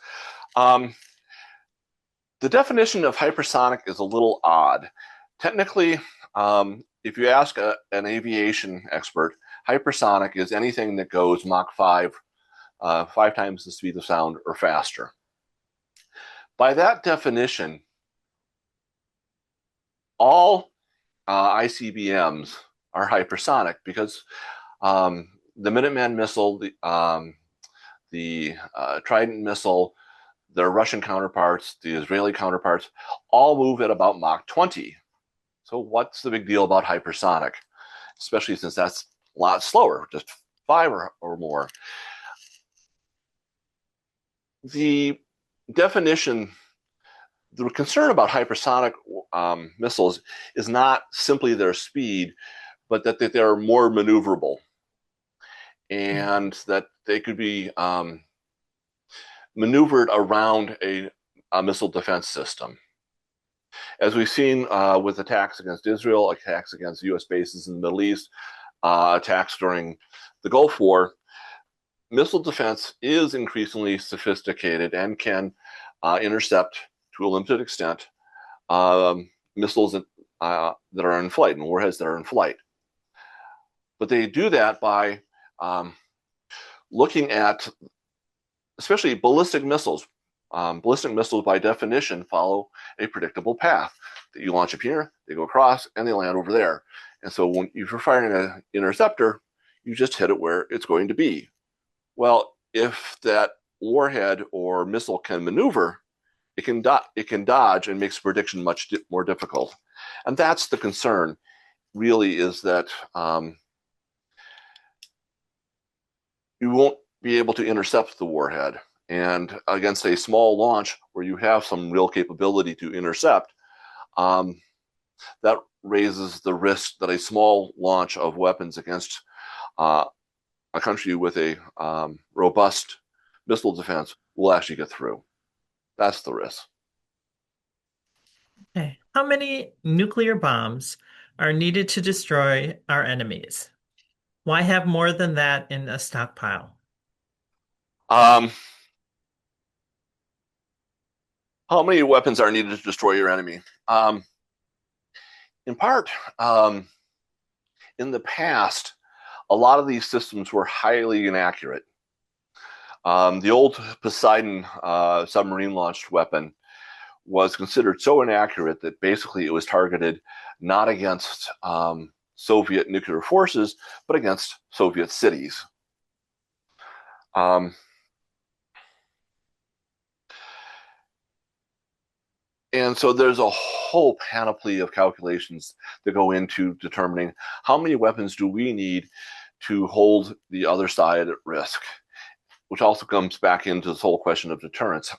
The definition of hypersonic is a little odd. Technically, if you ask an aviation expert, hypersonic is anything that goes Mach 5, 5 times the speed of sound or faster. By that definition, all ICBMs are hypersonic because the Minuteman missile, the Trident missile, their Russian counterparts, the Israeli counterparts, all move at about Mach 20. So what's the big deal about hypersonic? Especially since that's a lot slower, just 5 or more. The definition, the concern about hypersonic missiles is not simply their speed, but that they're more maneuverable and that they could be maneuvered around a missile defense system. As we've seen with attacks against Israel, attacks against U.S. bases in the Middle East, attacks during the Gulf War, missile defense is increasingly sophisticated and can intercept, to a limited extent, missiles that are in flight and warheads that are in flight. But they do that by looking at, especially ballistic missiles. Ballistic missiles, by definition, follow a predictable path. That you launch up here, they go across, and they land over there. And so when you're firing an interceptor, You just hit it where it's going to be. Well, if that warhead or missile can maneuver, it can dodge and makes prediction much more difficult. And that's the concern, really, is that you won't be able to intercept the warhead. And against a small launch where you have some real capability to intercept, that raises the risk that a small launch of weapons against a country with a robust missile defense will actually get through. That's the risk. Okay. How many nuclear bombs are needed to destroy our enemies? Why have more than that in a stockpile? Um, how many weapons are needed to destroy your enemy? In part, in the past, a lot of these systems were highly inaccurate. The old Poseidon submarine launched weapon was considered so inaccurate that basically it was targeted not against Soviet nuclear forces, but against Soviet cities. And so there's a whole panoply of calculations that go into determining how many weapons do we need to hold the other side at risk, which also comes back into this whole question of deterrence.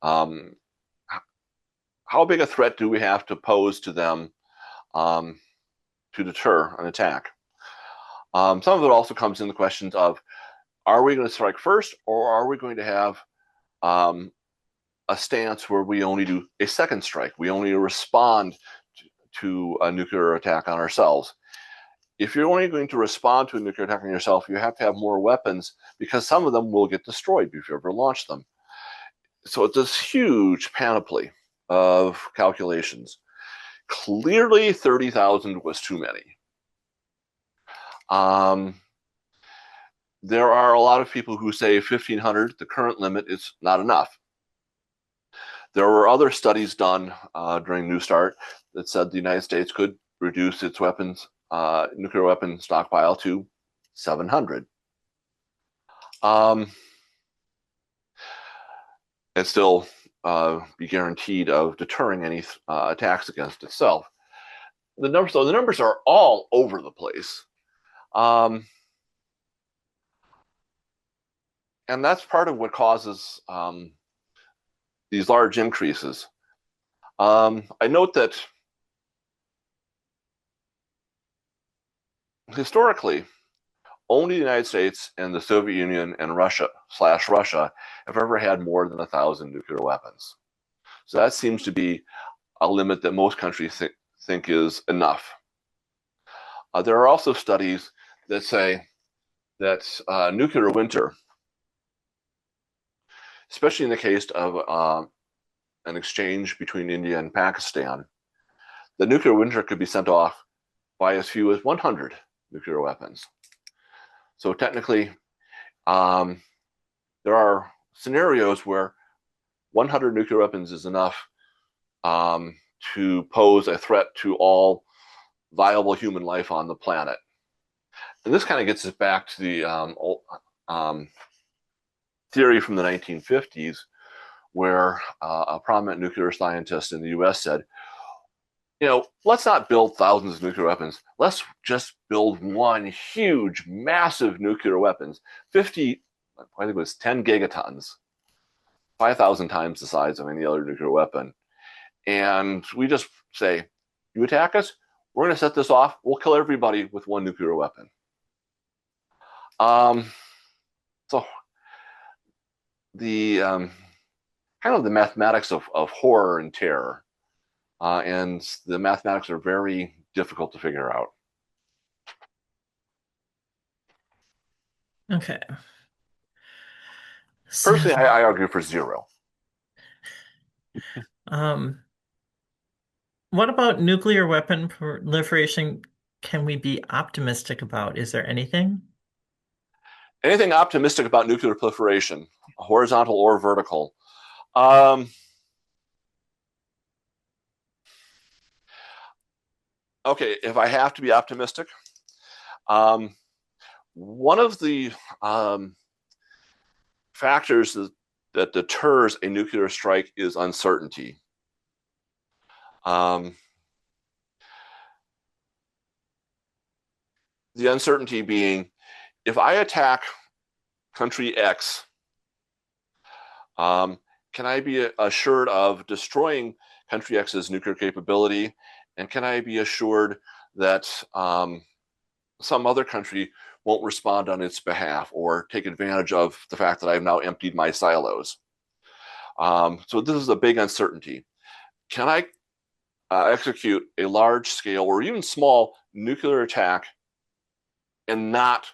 How big a threat do we have to pose to them to deter an attack? Some of it also comes in the questions of, are we going to strike first, or are we going to have a stance where we only do a second strike? We only respond to a nuclear attack on ourselves. If you're only going to respond to a nuclear attack on yourself, you have to have more weapons, because some of them will get destroyed if you ever launch them. So it's this huge panoply of calculations. Clearly, 30,000 was too many. There are a lot of people who say 1,500, the current limit, is not enough. There were other studies done during New START that said the United States could reduce its nuclear weapon stockpile to 700. And still be guaranteed of deterring any attacks against itself. The numbers are all over the place. And that's part of what causes these large increases. I note that historically, only the United States and the Soviet Union and Russia have ever had more than 1,000 nuclear weapons. So that seems to be a limit that most countries think is enough. There are also studies that say that nuclear winter, especially in the case of an exchange between India and Pakistan, the nuclear winter could be sent off by as few as 100 nuclear weapons. So technically, there are scenarios where 100 nuclear weapons is enough to pose a threat to all viable human life on the planet. And this kind of gets us back to the theory from the 1950s, where a prominent nuclear scientist in the US said, let's not build thousands of nuclear weapons. Let's just build one huge, massive nuclear weapons, I think it was 10 gigatons, 5,000 times the size of any other nuclear weapon. And we just say, you attack us, we're going to set this off. We'll kill everybody with one nuclear weapon. So the kind of the mathematics of horror and terror, and the mathematics are very difficult to figure out. Okay. Personally, I argue for 0. What about nuclear weapon proliferation can we be optimistic about? Is there anything? Anything optimistic about nuclear proliferation, horizontal or vertical? Okay, if I have to be optimistic, One of the factors that deters a nuclear strike is uncertainty. Um, the uncertainty being, if I attack country X, um, can I be assured of destroying country X's nuclear capability? And can I be assured that some other country won't respond on its behalf or take advantage of the fact that I've now emptied my silos? So this is a big uncertainty. Can I execute a large scale or even small nuclear attack and not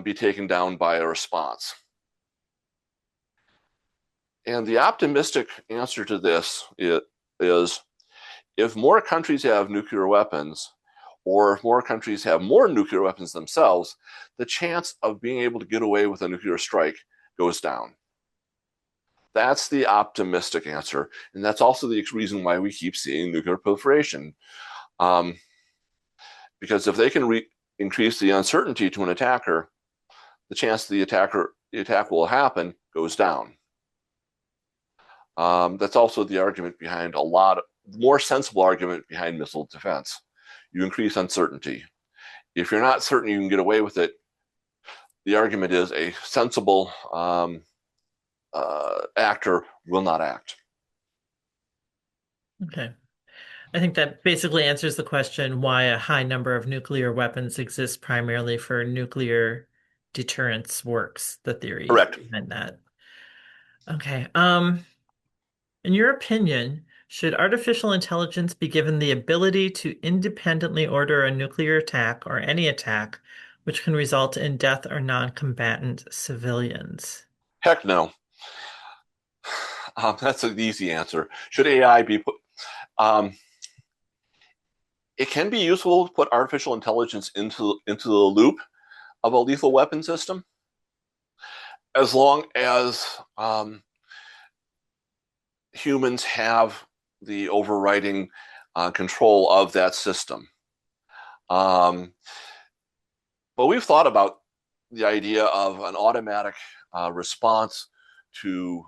be taken down by a response? And the optimistic answer to this is if more countries have nuclear weapons, or if more countries have more nuclear weapons themselves, the chance of being able to get away with a nuclear strike goes down. That's the optimistic answer. And that's also the reason why we keep seeing nuclear proliferation. Um, because if they can increase the uncertainty to an attacker, the chance the attack will happen goes down. That's also the argument behind a lot more sensible argument behind missile defense. You increase uncertainty. If you're not certain you can get away with it, the argument is a sensible actor will not act. Okay. I think that basically answers the question why a high number of nuclear weapons exists primarily for nuclear deterrence works, the theory Correct. behind that. Okay. In your opinion, should artificial intelligence be given the ability to independently order a nuclear attack or any attack which can result in death or non-combatant civilians? Heck no. That's an easy answer. Should AI be put? Um, it can be useful to put artificial intelligence into the loop of a lethal weapon system, as long as humans have the overriding control of that system. Um, but we've thought about the idea of an automatic response to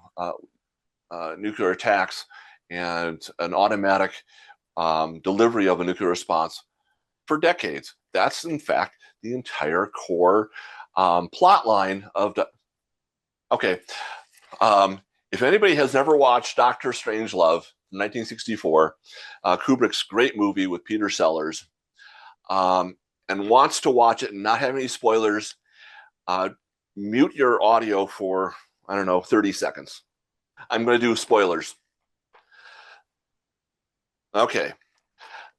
nuclear attacks and an automatic delivery of a nuclear response for decades. That's in fact the entire core plot line of the. Okay, if anybody has never watched Doctor Strangelove from 1964, Kubrick's great movie with Peter Sellers, and wants to watch it and not have any spoilers, mute your audio for, I don't know, 30 seconds. I'm going to do spoilers. Okay.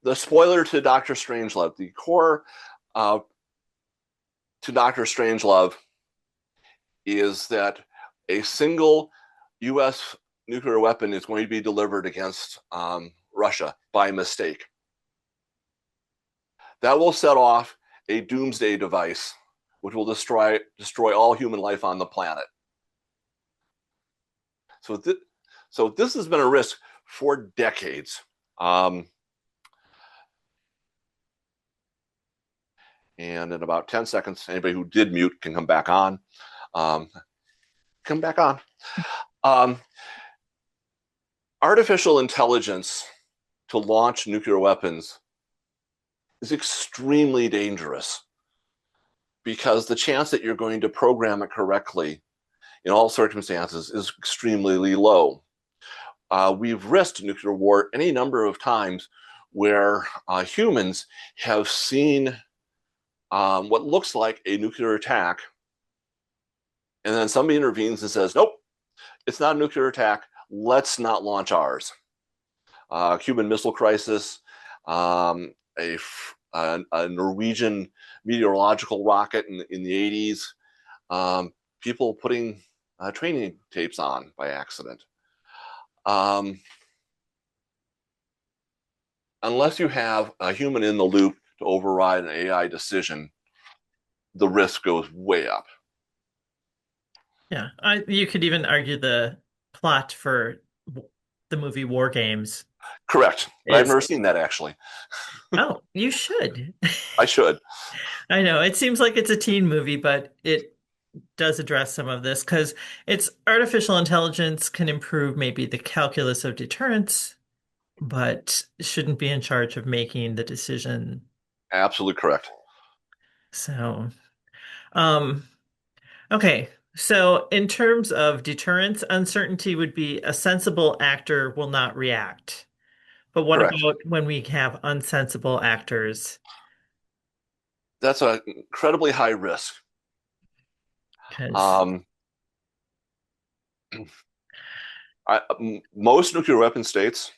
The spoiler to Doctor Strangelove, the core to Doctor Strangelove is that a single U.S. nuclear weapon is going to be delivered against Russia by mistake. That will set off a doomsday device, which will destroy all human life on the planet. So this has been a risk for decades. And in about 10 seconds, anybody who did mute can come back on. Come back on. Artificial intelligence to launch nuclear weapons is extremely dangerous because the chance that you're going to program it correctly in all circumstances is extremely low. We've risked nuclear war any number of times where humans have seen what looks like a nuclear attack, and then somebody intervenes and says, nope, it's not a nuclear attack. Let's not launch ours. Cuban Missile Crisis, a Norwegian meteorological rocket in the 80s, people putting training tapes on by accident. Unless you have a human in the loop to override an AI decision, the risk goes way up. Yeah, you could even argue the plot for the movie War Games Correct, but I've is. never seen that actually. Oh, you should. I should. I know it seems like it's a teen movie, but it does address some of this because it's artificial intelligence can improve maybe the calculus of deterrence, but shouldn't be in charge of making the decision. Absolutely correct. So, um, okay. So in terms of deterrence, uncertainty would be a sensible actor will not react. But what Correct. about when we have unsensible actors? That's an incredibly high risk. Because, Um, most nuclear weapon states,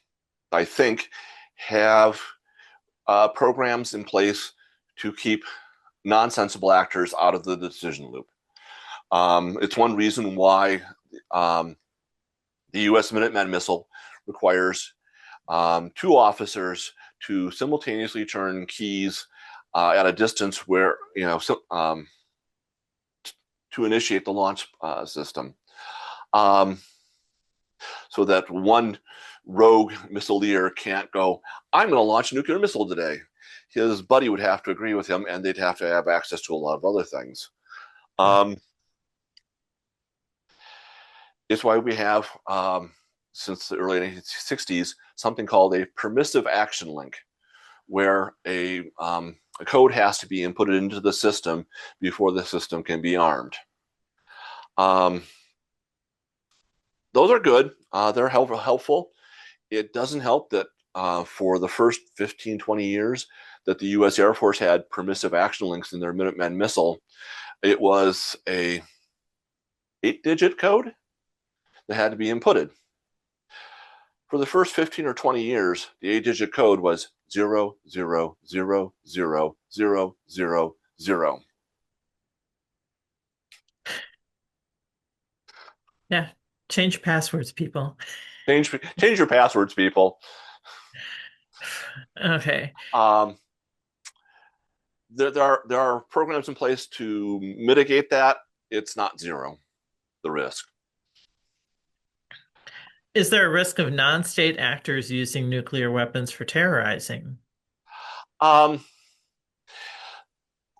I think, have programs in place to keep nonsensible actors out of the decision loop. It's one reason why um, the U.S. Minuteman missile requires two officers to simultaneously turn keys at a distance where, to initiate the launch system. Um, so that one rogue missileer can't go, I'm going to launch a nuclear missile today. His buddy would have to agree with him, and they'd have to have access to a lot of other things. It's why we have, since the early 1960s, something called a permissive action link, where a code has to be inputted into the system before the system can be armed. Those are good. They're helpful. It doesn't help that for the first 15, 20 years that the U.S. Air Force had permissive action links in their Minuteman missile, it was a 8-digit code that had to be inputted. For the first 15 or 20 years, the 8-digit code was 0000000. yeah, change passwords, people. Change your passwords, people. Okay. Um, there are programs in place to mitigate that. It's not zero, the risk. Is there a risk of non-state actors using nuclear weapons for terrorizing? Um,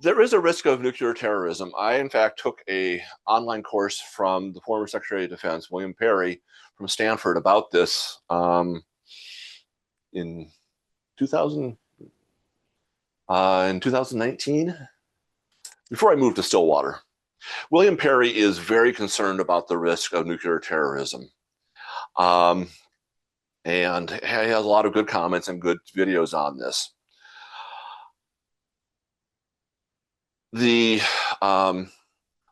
there is a risk of nuclear terrorism. I, in fact, took a online course from the former Secretary of Defense, William Perry, from Stanford about this in 2000, in 2019, before I moved to Stillwater. William Perry is very concerned about the risk of nuclear terrorism. Um, and he has a lot of good comments and good videos on this. The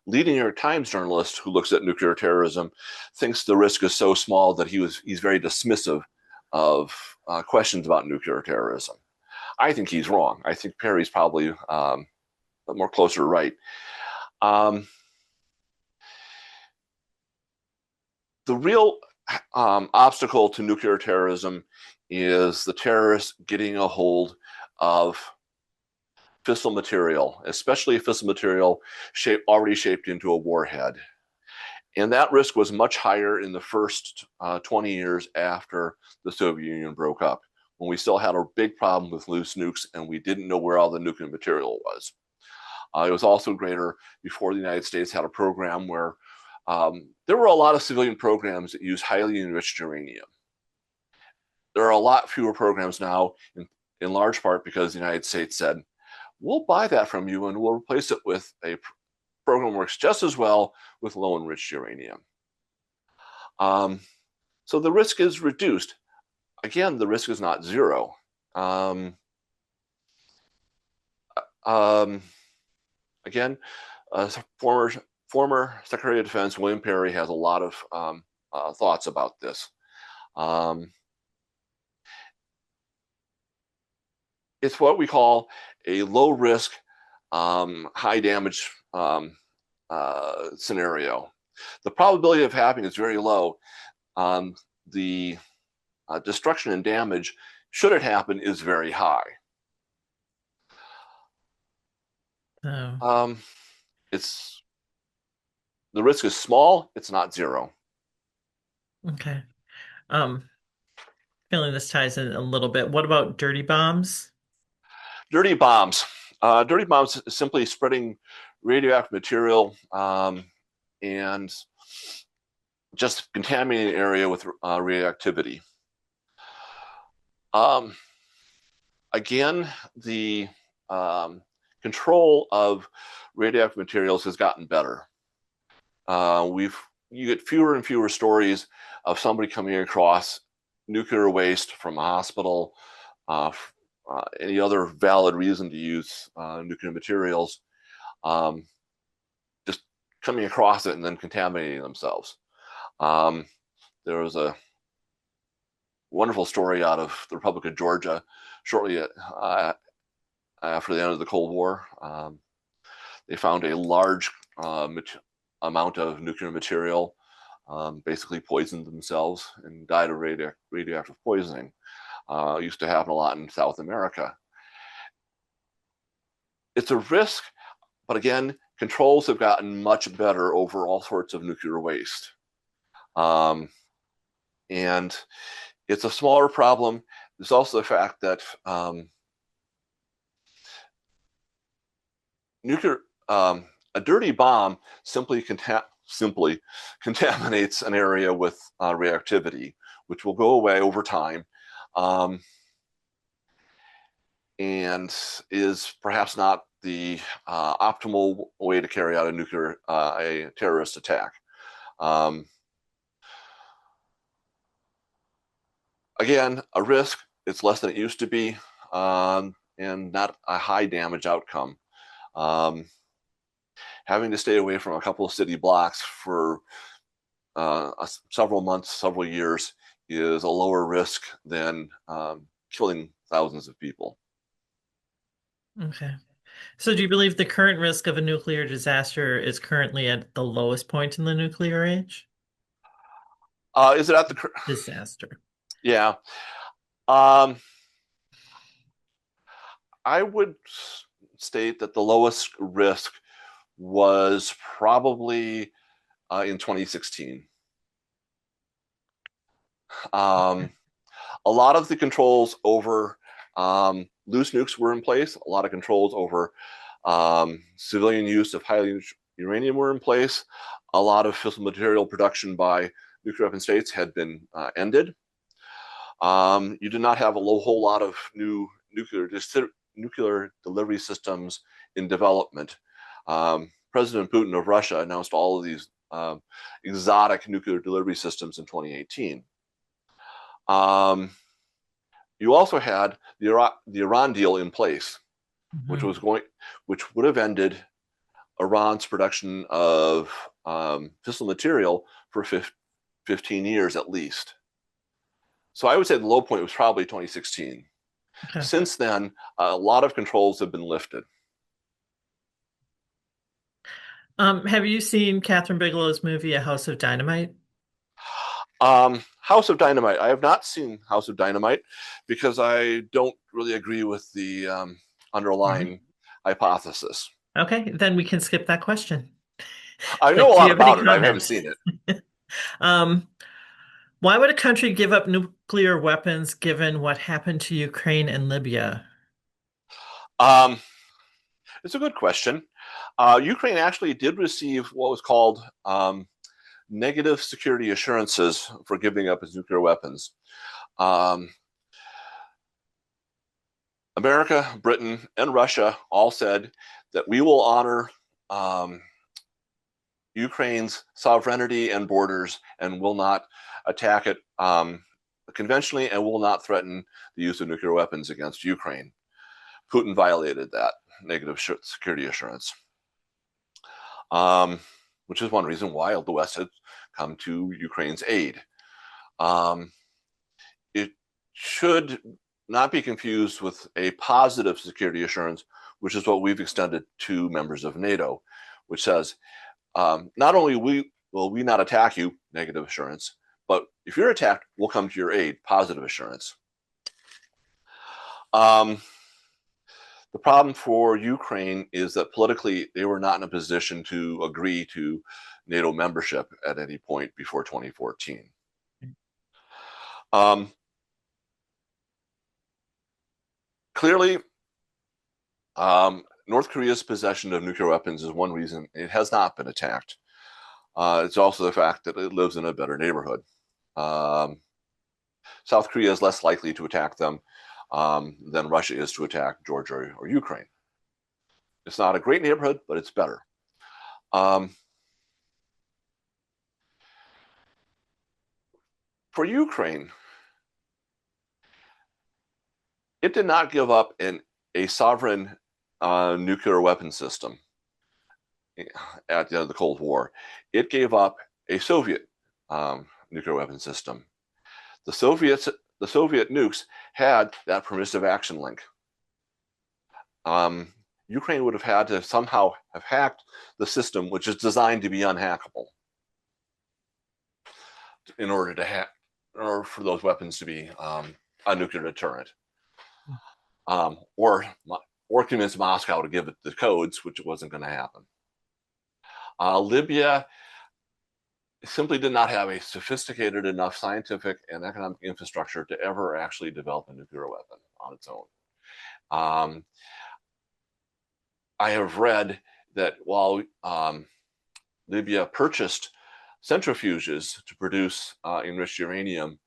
leading New York Times journalist who looks at nuclear terrorism thinks the risk is so small that he's very dismissive of questions about nuclear terrorism. I think he's wrong. I think Perry's probably more closer to right. The real obstacle to nuclear terrorism is the terrorists getting a hold of fissile material, especially fissile material already shaped into a warhead. And that risk was much higher in the first 20 years after the Soviet Union broke up, when we still had a big problem with loose nukes and we didn't know where all the nuclear material was. It was also greater before the United States had a program where there were a lot of civilian programs that use highly enriched uranium. There are a lot fewer programs now, in large part because the United States said, we'll buy that from you and we'll replace it with a program that works just as well with low enriched uranium. So the risk is reduced. Again, the risk is not zero. Again, former Secretary of Defense William Perry has a lot of thoughts about this. It's what we call a low risk, high damage scenario. The probability of happening is very low. The destruction and damage, should it happen, is very high. Oh, It's the risk is small. It's not zero. okay. Um, Feeling this ties in a little bit. What about dirty bombs? Dirty bombs. Dirty bombs is simply spreading radioactive material and just contaminating an area with radioactivity. Um, Again, the control of radioactive materials has gotten better. You get fewer and fewer stories of somebody coming across nuclear waste from a hospital, uh, any other valid reason to use nuclear materials, um, just coming across it and then contaminating themselves. Um, there was a wonderful story out of the Republic of Georgia shortly after the end of the Cold War. They found a large amount of nuclear material, basically poisoned themselves and died of radioactive poisoning. Used to happen a lot in South America. It's a risk, but again, controls have gotten much better over all sorts of nuclear waste. And it's a smaller problem. There's also the fact that nuclear a dirty bomb simply contaminates an area with reactivity, which will go away over time, and is perhaps not the optimal way to carry out a terrorist attack. Again, a risk. It's less than it used to be, and not a high damage outcome. Having to stay away from a couple of city blocks for several months, several years is a lower risk than killing thousands of people. Okay. So do you believe the current risk of a nuclear disaster is currently at the lowest point in the nuclear age? Is it at the Disaster. yeah? Um, I would state that the lowest risk was probably in 2016. A lot of the controls over loose nukes were in place. A lot of controls over civilian use of highly enriched uranium were in place. A lot of fissile material production by nuclear weapon states had been ended. You did not have a whole lot of new nuclear delivery systems in development. President Putin of Russia announced all of these exotic nuclear delivery systems in 2018. You also had the Iran deal in place, which would have ended Iran's production of fissile material for 15 years at least. So I would say the low point was probably 2016. Okay. Since then, a lot of controls have been lifted. Have you seen Catherine Bigelow's movie A House of Dynamite? House of Dynamite. I have not seen House of Dynamite because I don't really agree with the underlying hypothesis. Okay, then we can skip that question. I know But a do you lot have any about it. I haven't comments? seen it. Um, why would a country give up nuclear weapons given what happened to Ukraine and Libya? Um, it's a good question. Ukraine actually did receive what was called negative security assurances for giving up its nuclear weapons. Um, America, Britain, and Russia all said that we will honor Ukraine's sovereignty and borders and will not attack it conventionally and will not threaten the use of nuclear weapons against Ukraine. Putin violated that negative security assurance, which is one reason why the West had come to Ukraine's aid. It should not be confused with a positive security assurance, which is what we've extended to members of NATO, which says not only will we not attack you, negative assurance, but if you're attacked, we'll come to your aid, positive assurance. The problem for Ukraine is that politically they were not in a position to agree to NATO membership at any point before 2014. clearly, North Korea's possession of nuclear weapons is one reason it has not been attacked. It's also the fact that it lives in a better neighborhood. Um, South Korea is less likely to attack them than Russia is to attack Georgia or Ukraine. It's not a great neighborhood, but it's better. For Ukraine, it did not give up a sovereign nuclear weapon system at the end of the Cold War. It gave up a Soviet nuclear weapon system. The Soviet nukes had that permissive action link. Ukraine would have had to somehow have hacked the system, which is designed to be unhackable, in order for those weapons to be a nuclear deterrent, or convince Moscow to give it the codes, which wasn't going to happen. Libya simply did not have a sophisticated enough scientific and economic infrastructure to ever actually develop a nuclear weapon on its own. I have read that while Libya purchased centrifuges to produce enriched uranium,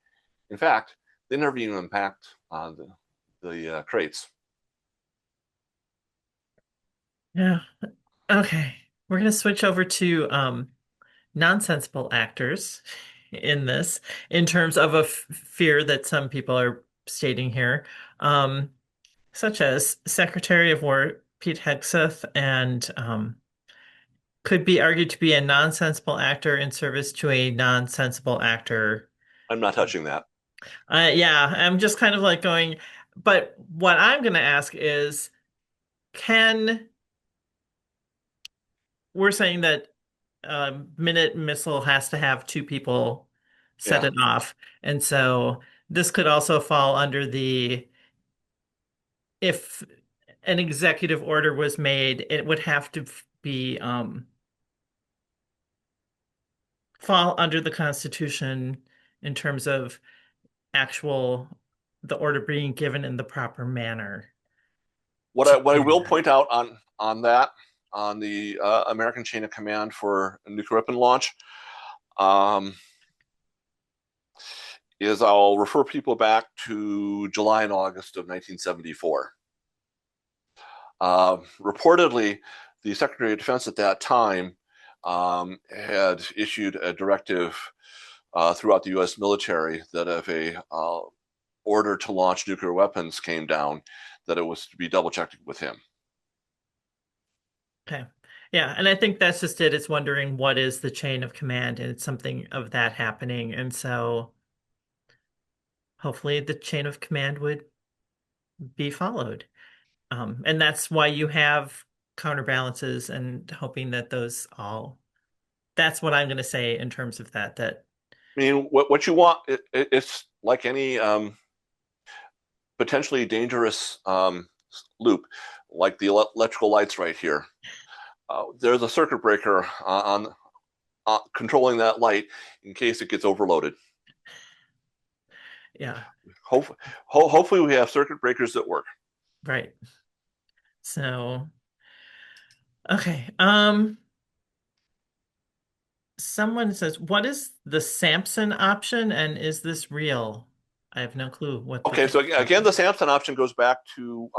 in fact, they never even unpacked the crates. Yeah. Okay. We're going to switch over to nonsensible actors in this, in terms of a fear that some people are stating here, um, such as Secretary of War Pete Hegseth, and could be argued to be a nonsensible actor in service to a nonsensible actor. I'm not touching that. Yeah, I'm just kind of like going, but what I'm going to ask is, can we're saying that minute missile has to have two people set Yeah. it off. And so this could also fall under the, if an executive order was made, it would have to be fall under the Constitution in terms of actual the order being given in the proper manner to What I do will that. point out on that, on the American chain of command for a nuclear weapon launch, um, is I'll refer people back to July and August of 1974. Reportedly, the Secretary of Defense at that time had issued a directive throughout the U.S. military that if a order to launch nuclear weapons came down, that it was to be double checked with him. Okay. Yeah, and I think that's just it. It's wondering what is the chain of command, and it's something of that happening. And so hopefully the chain of command would be followed. And that's why you have counterbalances and hoping that those all, that's what I'm going to say in terms of that, that I mean, what you want, it's like any potentially dangerous loop, like the electrical lights right here. There's a circuit breaker on controlling that light in case it gets overloaded. yeah, Hopefully we have circuit breakers that work. right. So, okay. Someone says, what is the Samson option and is this real? I have no clue what the Okay, so again, the Samson option goes back to,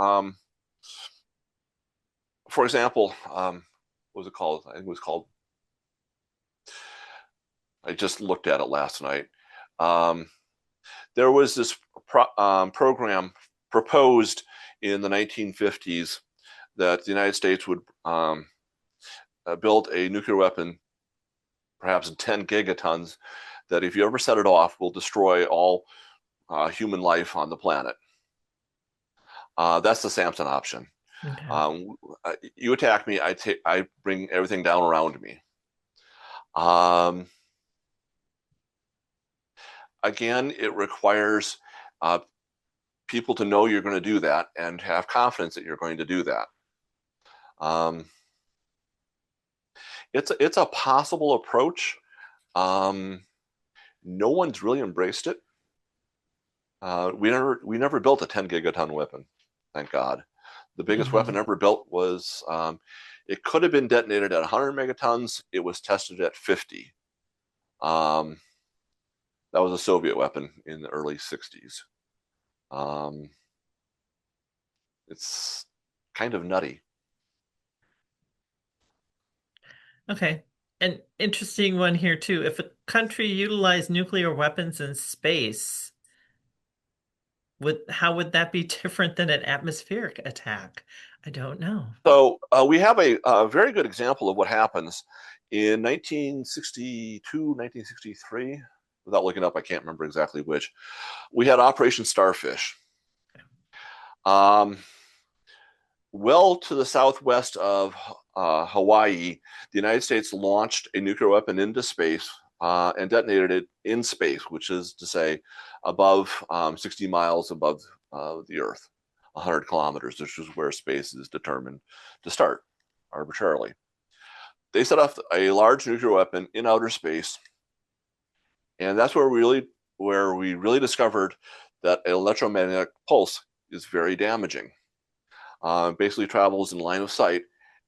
for example, what was it called? I think it was called, I just looked at it last night. There was this program proposed in the 1950s that the United States would build a nuclear weapon, perhaps in 10 gigatons, that if you ever set it off, will destroy all human life on the planet. That's the Samson option. Okay. You attack me, I bring everything down around me. Again, it requires people to know you're going to do that and have confidence that you're going to do that. It's a possible approach. No one's really embraced it. We never built a 10 gigaton weapon. thank God. The biggest weapon Hmm. ever built was, it could have been detonated at 100 megatons. It was tested at 50. Um, that was a Soviet weapon in the early 60s. Um, it's kind of nutty. Okay. An interesting one here too. If a country utilized nuclear weapons in space, would how would that be different than an atmospheric attack? I don't know. So we have a very good example of what happens in 1962, 1963. Without looking up, I can't remember exactly which. We had Operation Starfish. Um, well to the southwest of Hawaii, the United States launched a nuclear weapon into space and detonated it in space, which is to say above 60 miles above the Earth, 100 kilometers, which is where space is determined to start arbitrarily. They set off a large nuclear weapon in outer space, and that's where we really discovered that an electromagnetic pulse is very damaging. Basically travels in line of sight.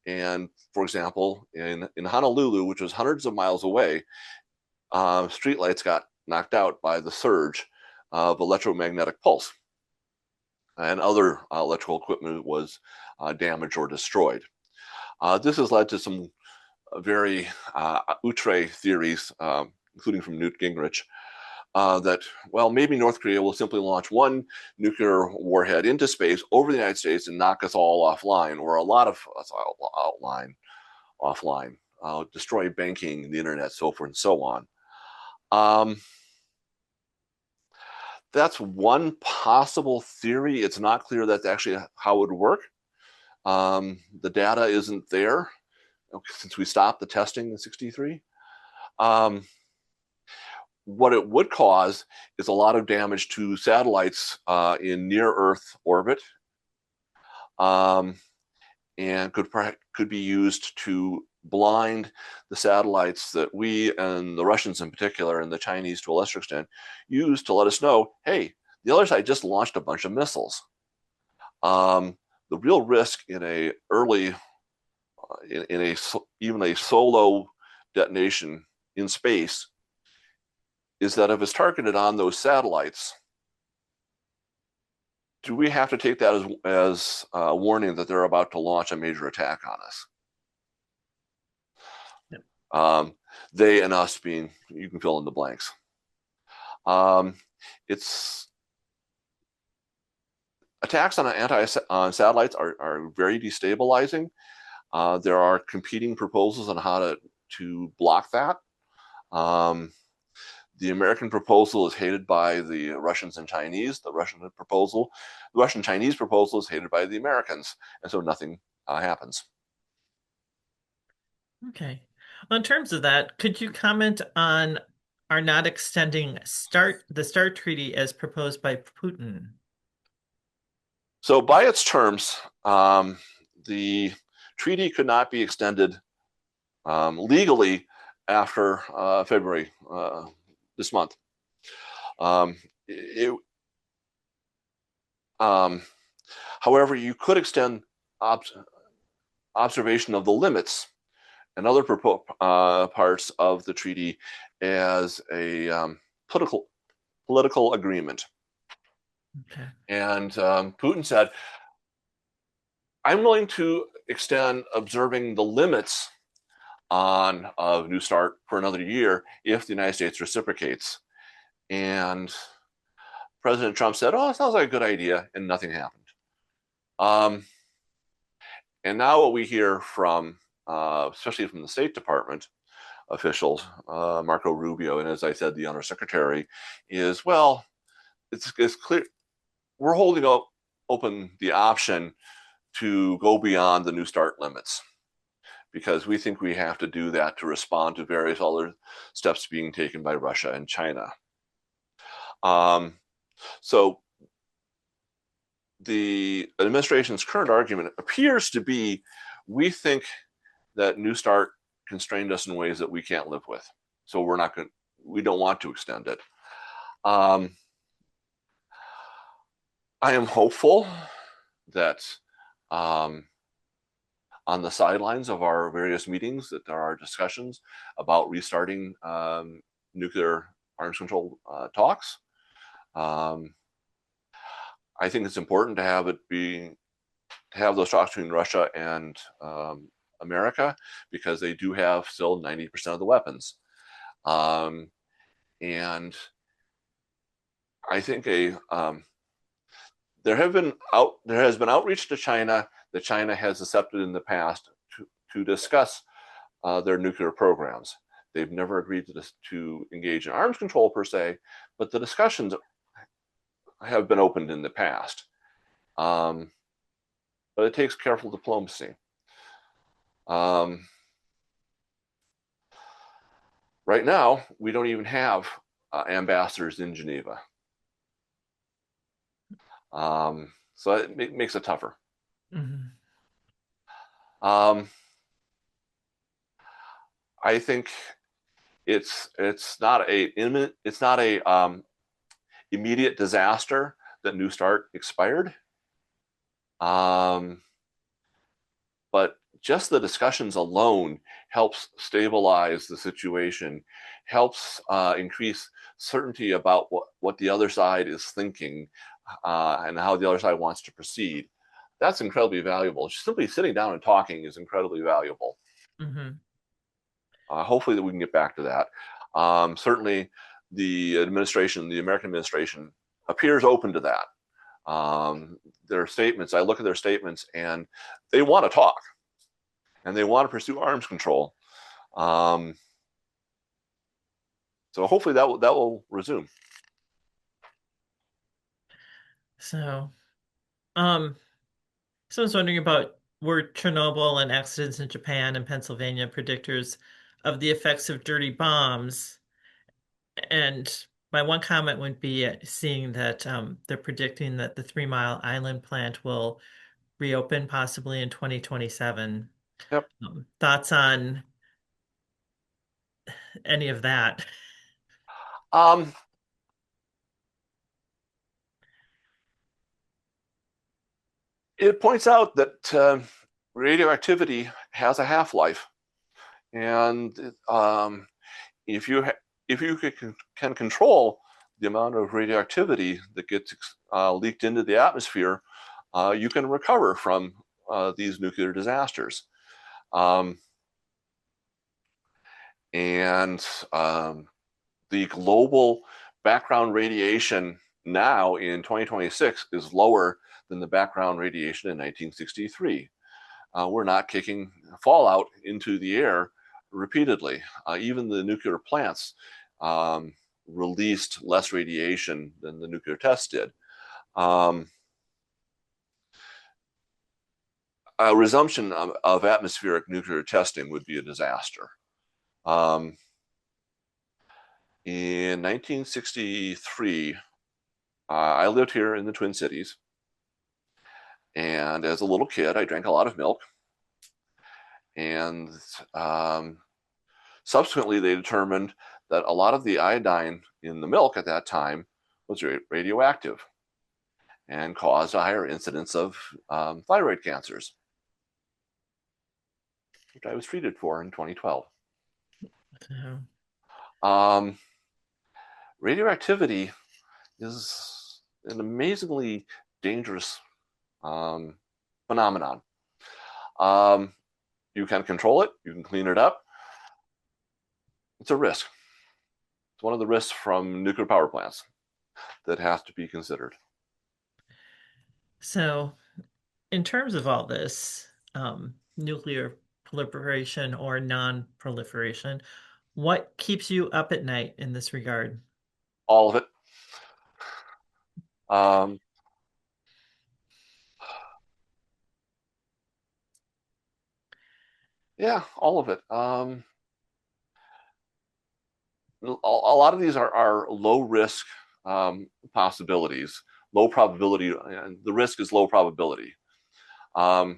And for example, in Honolulu, which was hundreds of miles away, streetlights got knocked out by the surge of electromagnetic pulse, and other electrical equipment was damaged or destroyed. This has led to some very outre theories, including from Newt Gingrich, that, well, maybe North Korea will simply launch one nuclear warhead into space over the United States and knock us all offline, or a lot of us offline, destroy banking, the internet, so forth and so on. Um, that's one possible theory. It's not clear that's actually how it would work. The data isn't there since we stopped the testing in 63. Um, what it would cause is a lot of damage to satellites in near Earth orbit, um, and could be used to blind the satellites that we and the Russians in particular, and the Chinese to a lesser extent, use to let us know, hey, the other side just launched a bunch of missiles. Um, the real risk in a early, in a even a solo detonation in space is that if it's targeted on those satellites, do we have to take that as a warning that they're about to launch a major attack on us? Yep. They and us being, you can fill in the blanks. Um, it's attacks on satellites are very destabilizing. There are competing proposals on how to block that. Um, the American proposal is hated by the Russians and Chinese. The Russian Chinese proposal is hated by the Americans, and so nothing happens. Okay. Well, in terms of that, could you comment on our not extending the START treaty as proposed by Putin? So, by its terms, the treaty could not be extended legally after February this month. Um, it, um, however, you could extend observation of the limits and other parts of the treaty as a political agreement. Okay. And Putin said, I'm willing to extend observing the limits on New START for another year if the United States reciprocates. And President Trump said, oh, it sounds like a good idea, and nothing happened. And now what we hear from, especially from the State Department officials, Marco Rubio, and as I said, the Undersecretary, is, well, it's clear we're holding open the option to go beyond the New START limits, because we think we have to do that to respond to various other steps being taken by Russia and China. So the administration's current argument appears to be, we think that New START constrained us in ways that we can't live with, so we don't want to extend it. I am hopeful that on the sidelines of our various meetings, that there are discussions about restarting nuclear arms control talks. I think it's important to have those talks between Russia and America, because they do have still 90% of the weapons. And I think there has been outreach to China that China has accepted in the past to discuss their nuclear programs. They've never agreed to engage in arms control per se, but the discussions have been opened in the past. But it takes careful diplomacy. Right now, we don't even have ambassadors in Geneva. So it makes it tougher. Mm-hmm. I think it's not a immediate disaster that New START expired. But just the discussions alone helps stabilize the situation, helps increase certainty about what the other side is thinking and how the other side wants to proceed. That's incredibly valuable. Simply sitting down and talking is incredibly valuable. Mm-hmm. Hopefully that we can get back to that. Certainly the American administration appears open to that. Their statements, I look at their statements and they want to talk and they want to pursue arms control. So hopefully that will resume. So, um, so I was wondering about, were Chernobyl and accidents in Japan and Pennsylvania predictors of the effects of dirty bombs? And my one comment would be seeing that they're predicting that the Three Mile Island plant will reopen possibly in 2027. Yep. Thoughts on any of that? Um, it points out that radioactivity has a half-life, and if you can control the amount of radioactivity that gets leaked into the atmosphere, you can recover from these nuclear disasters. And the global background radiation now in 2026 is lower than the background radiation in 1963. We're not kicking fallout into the air repeatedly. Even the nuclear plants released less radiation than the nuclear tests did. A resumption of atmospheric nuclear testing would be a disaster. In 1963, I lived here in the Twin Cities. And as a little kid, I drank a lot of milk. And subsequently, they determined that a lot of the iodine in the milk at that time was radioactive and caused a higher incidence of thyroid cancers, which I was treated for in 2012. Radioactivity is an amazingly dangerous phenomenon. You can control it, you can clean it up. It's a risk. It's one of the risks from nuclear power plants that has to be considered. So, in terms of all this, nuclear proliferation or non-proliferation, what keeps you up at night in this regard? All of it. Um, yeah, all of it. A lot of these are low risk possibilities, low probability. The risk is low probability. But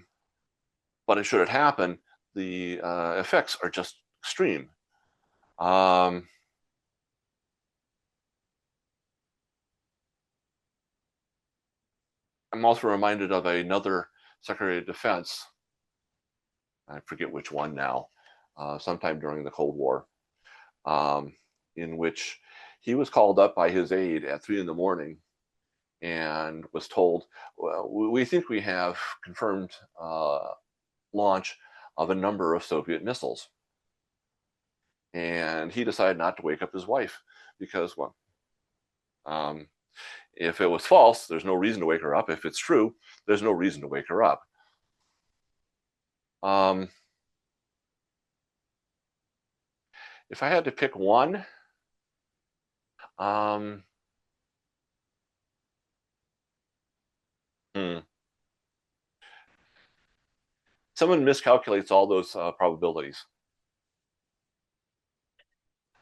should it happen, the effects are just extreme. I'm also reminded of another Secretary of Defense. I forget which one now. Sometime during the Cold War, um, in which he was called up by his aide at 3 in the morning and was told, "Well, we think we have confirmed launch of a number of Soviet missiles." And he decided not to wake up his wife because, well, um, if it was false, there's no reason to wake her up. If it's true, there's no reason to wake her up. Um, if I had to pick one, um, hmm, someone miscalculates all those probabilities.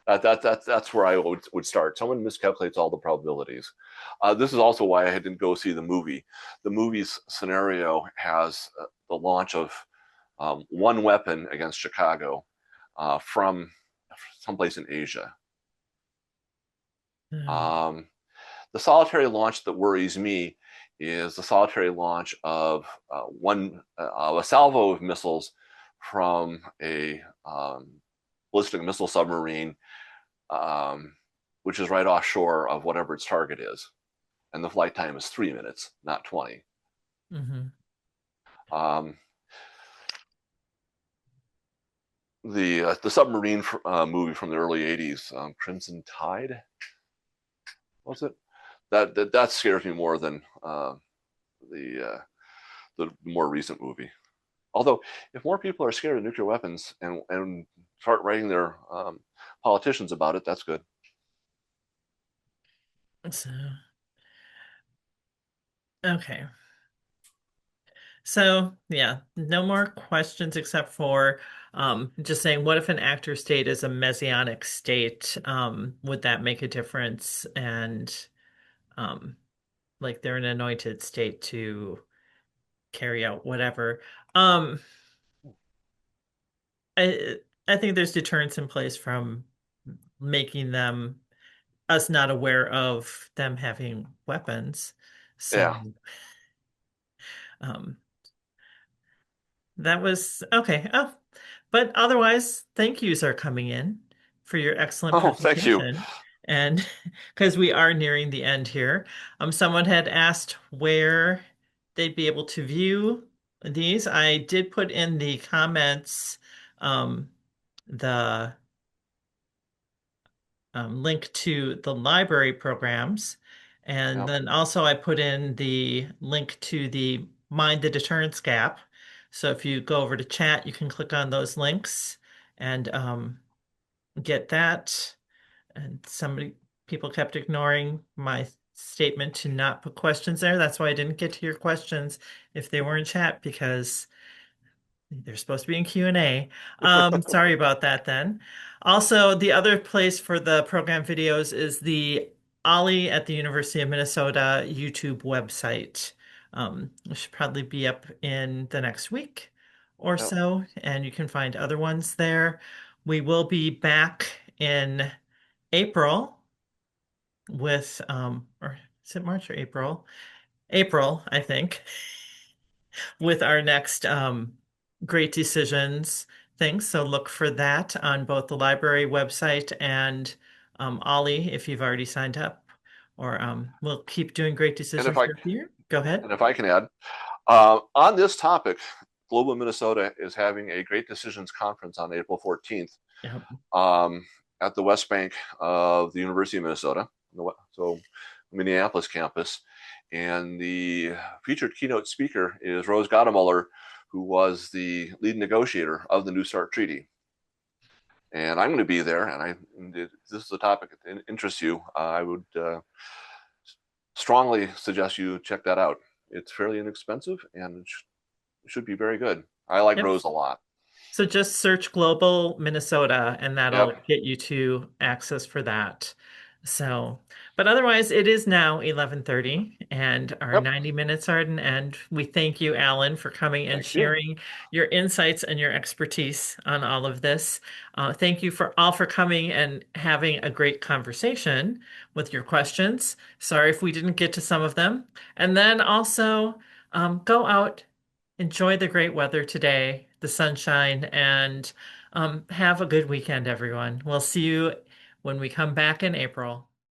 That's where I would start. Someone miscalculates all the probabilities. This is also why I didn't go see the movie. The movie's scenario has the launch of one weapon against Chicago from someplace in Asia. Mm. Um, the solitary launch that worries me is the solitary launch of a salvo of missiles from a ballistic missile submarine, um, which is right offshore of whatever its target is, and the flight time is 3 minutes, not 20. Mhm. Um, the submarine movie from the early '80s, Crimson Tide, was it? That scares me more than the the more recent movie. Although, if more people are scared of nuclear weapons and start writing their politicians about it, that's good. So, okay. So, yeah, no more questions except for just saying, what if an actor state is a messianic state? Would that make a difference? And um, like they're an anointed state to carry out whatever. Um, I I think there's deterrence in place from making them us not aware of them having weapons. So, Yeah. um, that was okay. Oh, but otherwise, thank yous are coming in for your excellent Oh, thank you. presentation. And because we are nearing the end here, someone had asked where they'd be able to view these. I did put in the comments um, the link to the library programs. And Yeah. then also I put in the link to the Mind the Deterrence Gap. So if you go over to chat, you can click on those links and get that. And people kept ignoring my statement to not put questions there. That's why I didn't get to your questions if they were in chat because they're supposed to be in Q&A. Sorry about that then. Also, the other place for the program videos is the Ollie at the University of Minnesota YouTube website. It should probably be up in the next week or Yeah. so, and you can find other ones there. We will be back in April with, or is it March or April? April, I think, with our next Great Decisions thing. So look for that on both the library website and Ollie if you've already signed up. Or we'll keep doing Great And if Decisions I throughout the year. Go ahead. and if I can add, on this topic, Global Minnesota is having a Great Decisions Conference on April 14th Yeah. um, at the West Bank of the University of Minnesota, so Minneapolis campus. And the featured keynote speaker is Rose Gottemoeller, who was the lead negotiator of the New START Treaty. And I'm going to be there, and if this is a topic that interests you, I would strongly suggest you check that out. It's fairly inexpensive and should be very good. I like Yep. Rose a lot. So just search Global Minnesota and that'll Yep. get you to access for that. So, but otherwise, it is now 11:30 and our Yep. 90 minutes are at an end. We thank you, Alan, for coming and Thank you. sharing your insights and your expertise on all of this. Thank you for all for coming and having a great conversation with your questions. Sorry if we didn't get to some of them. And then also go out, enjoy the great weather today, the sunshine, and have a good weekend, everyone. We'll see you when we come back in April.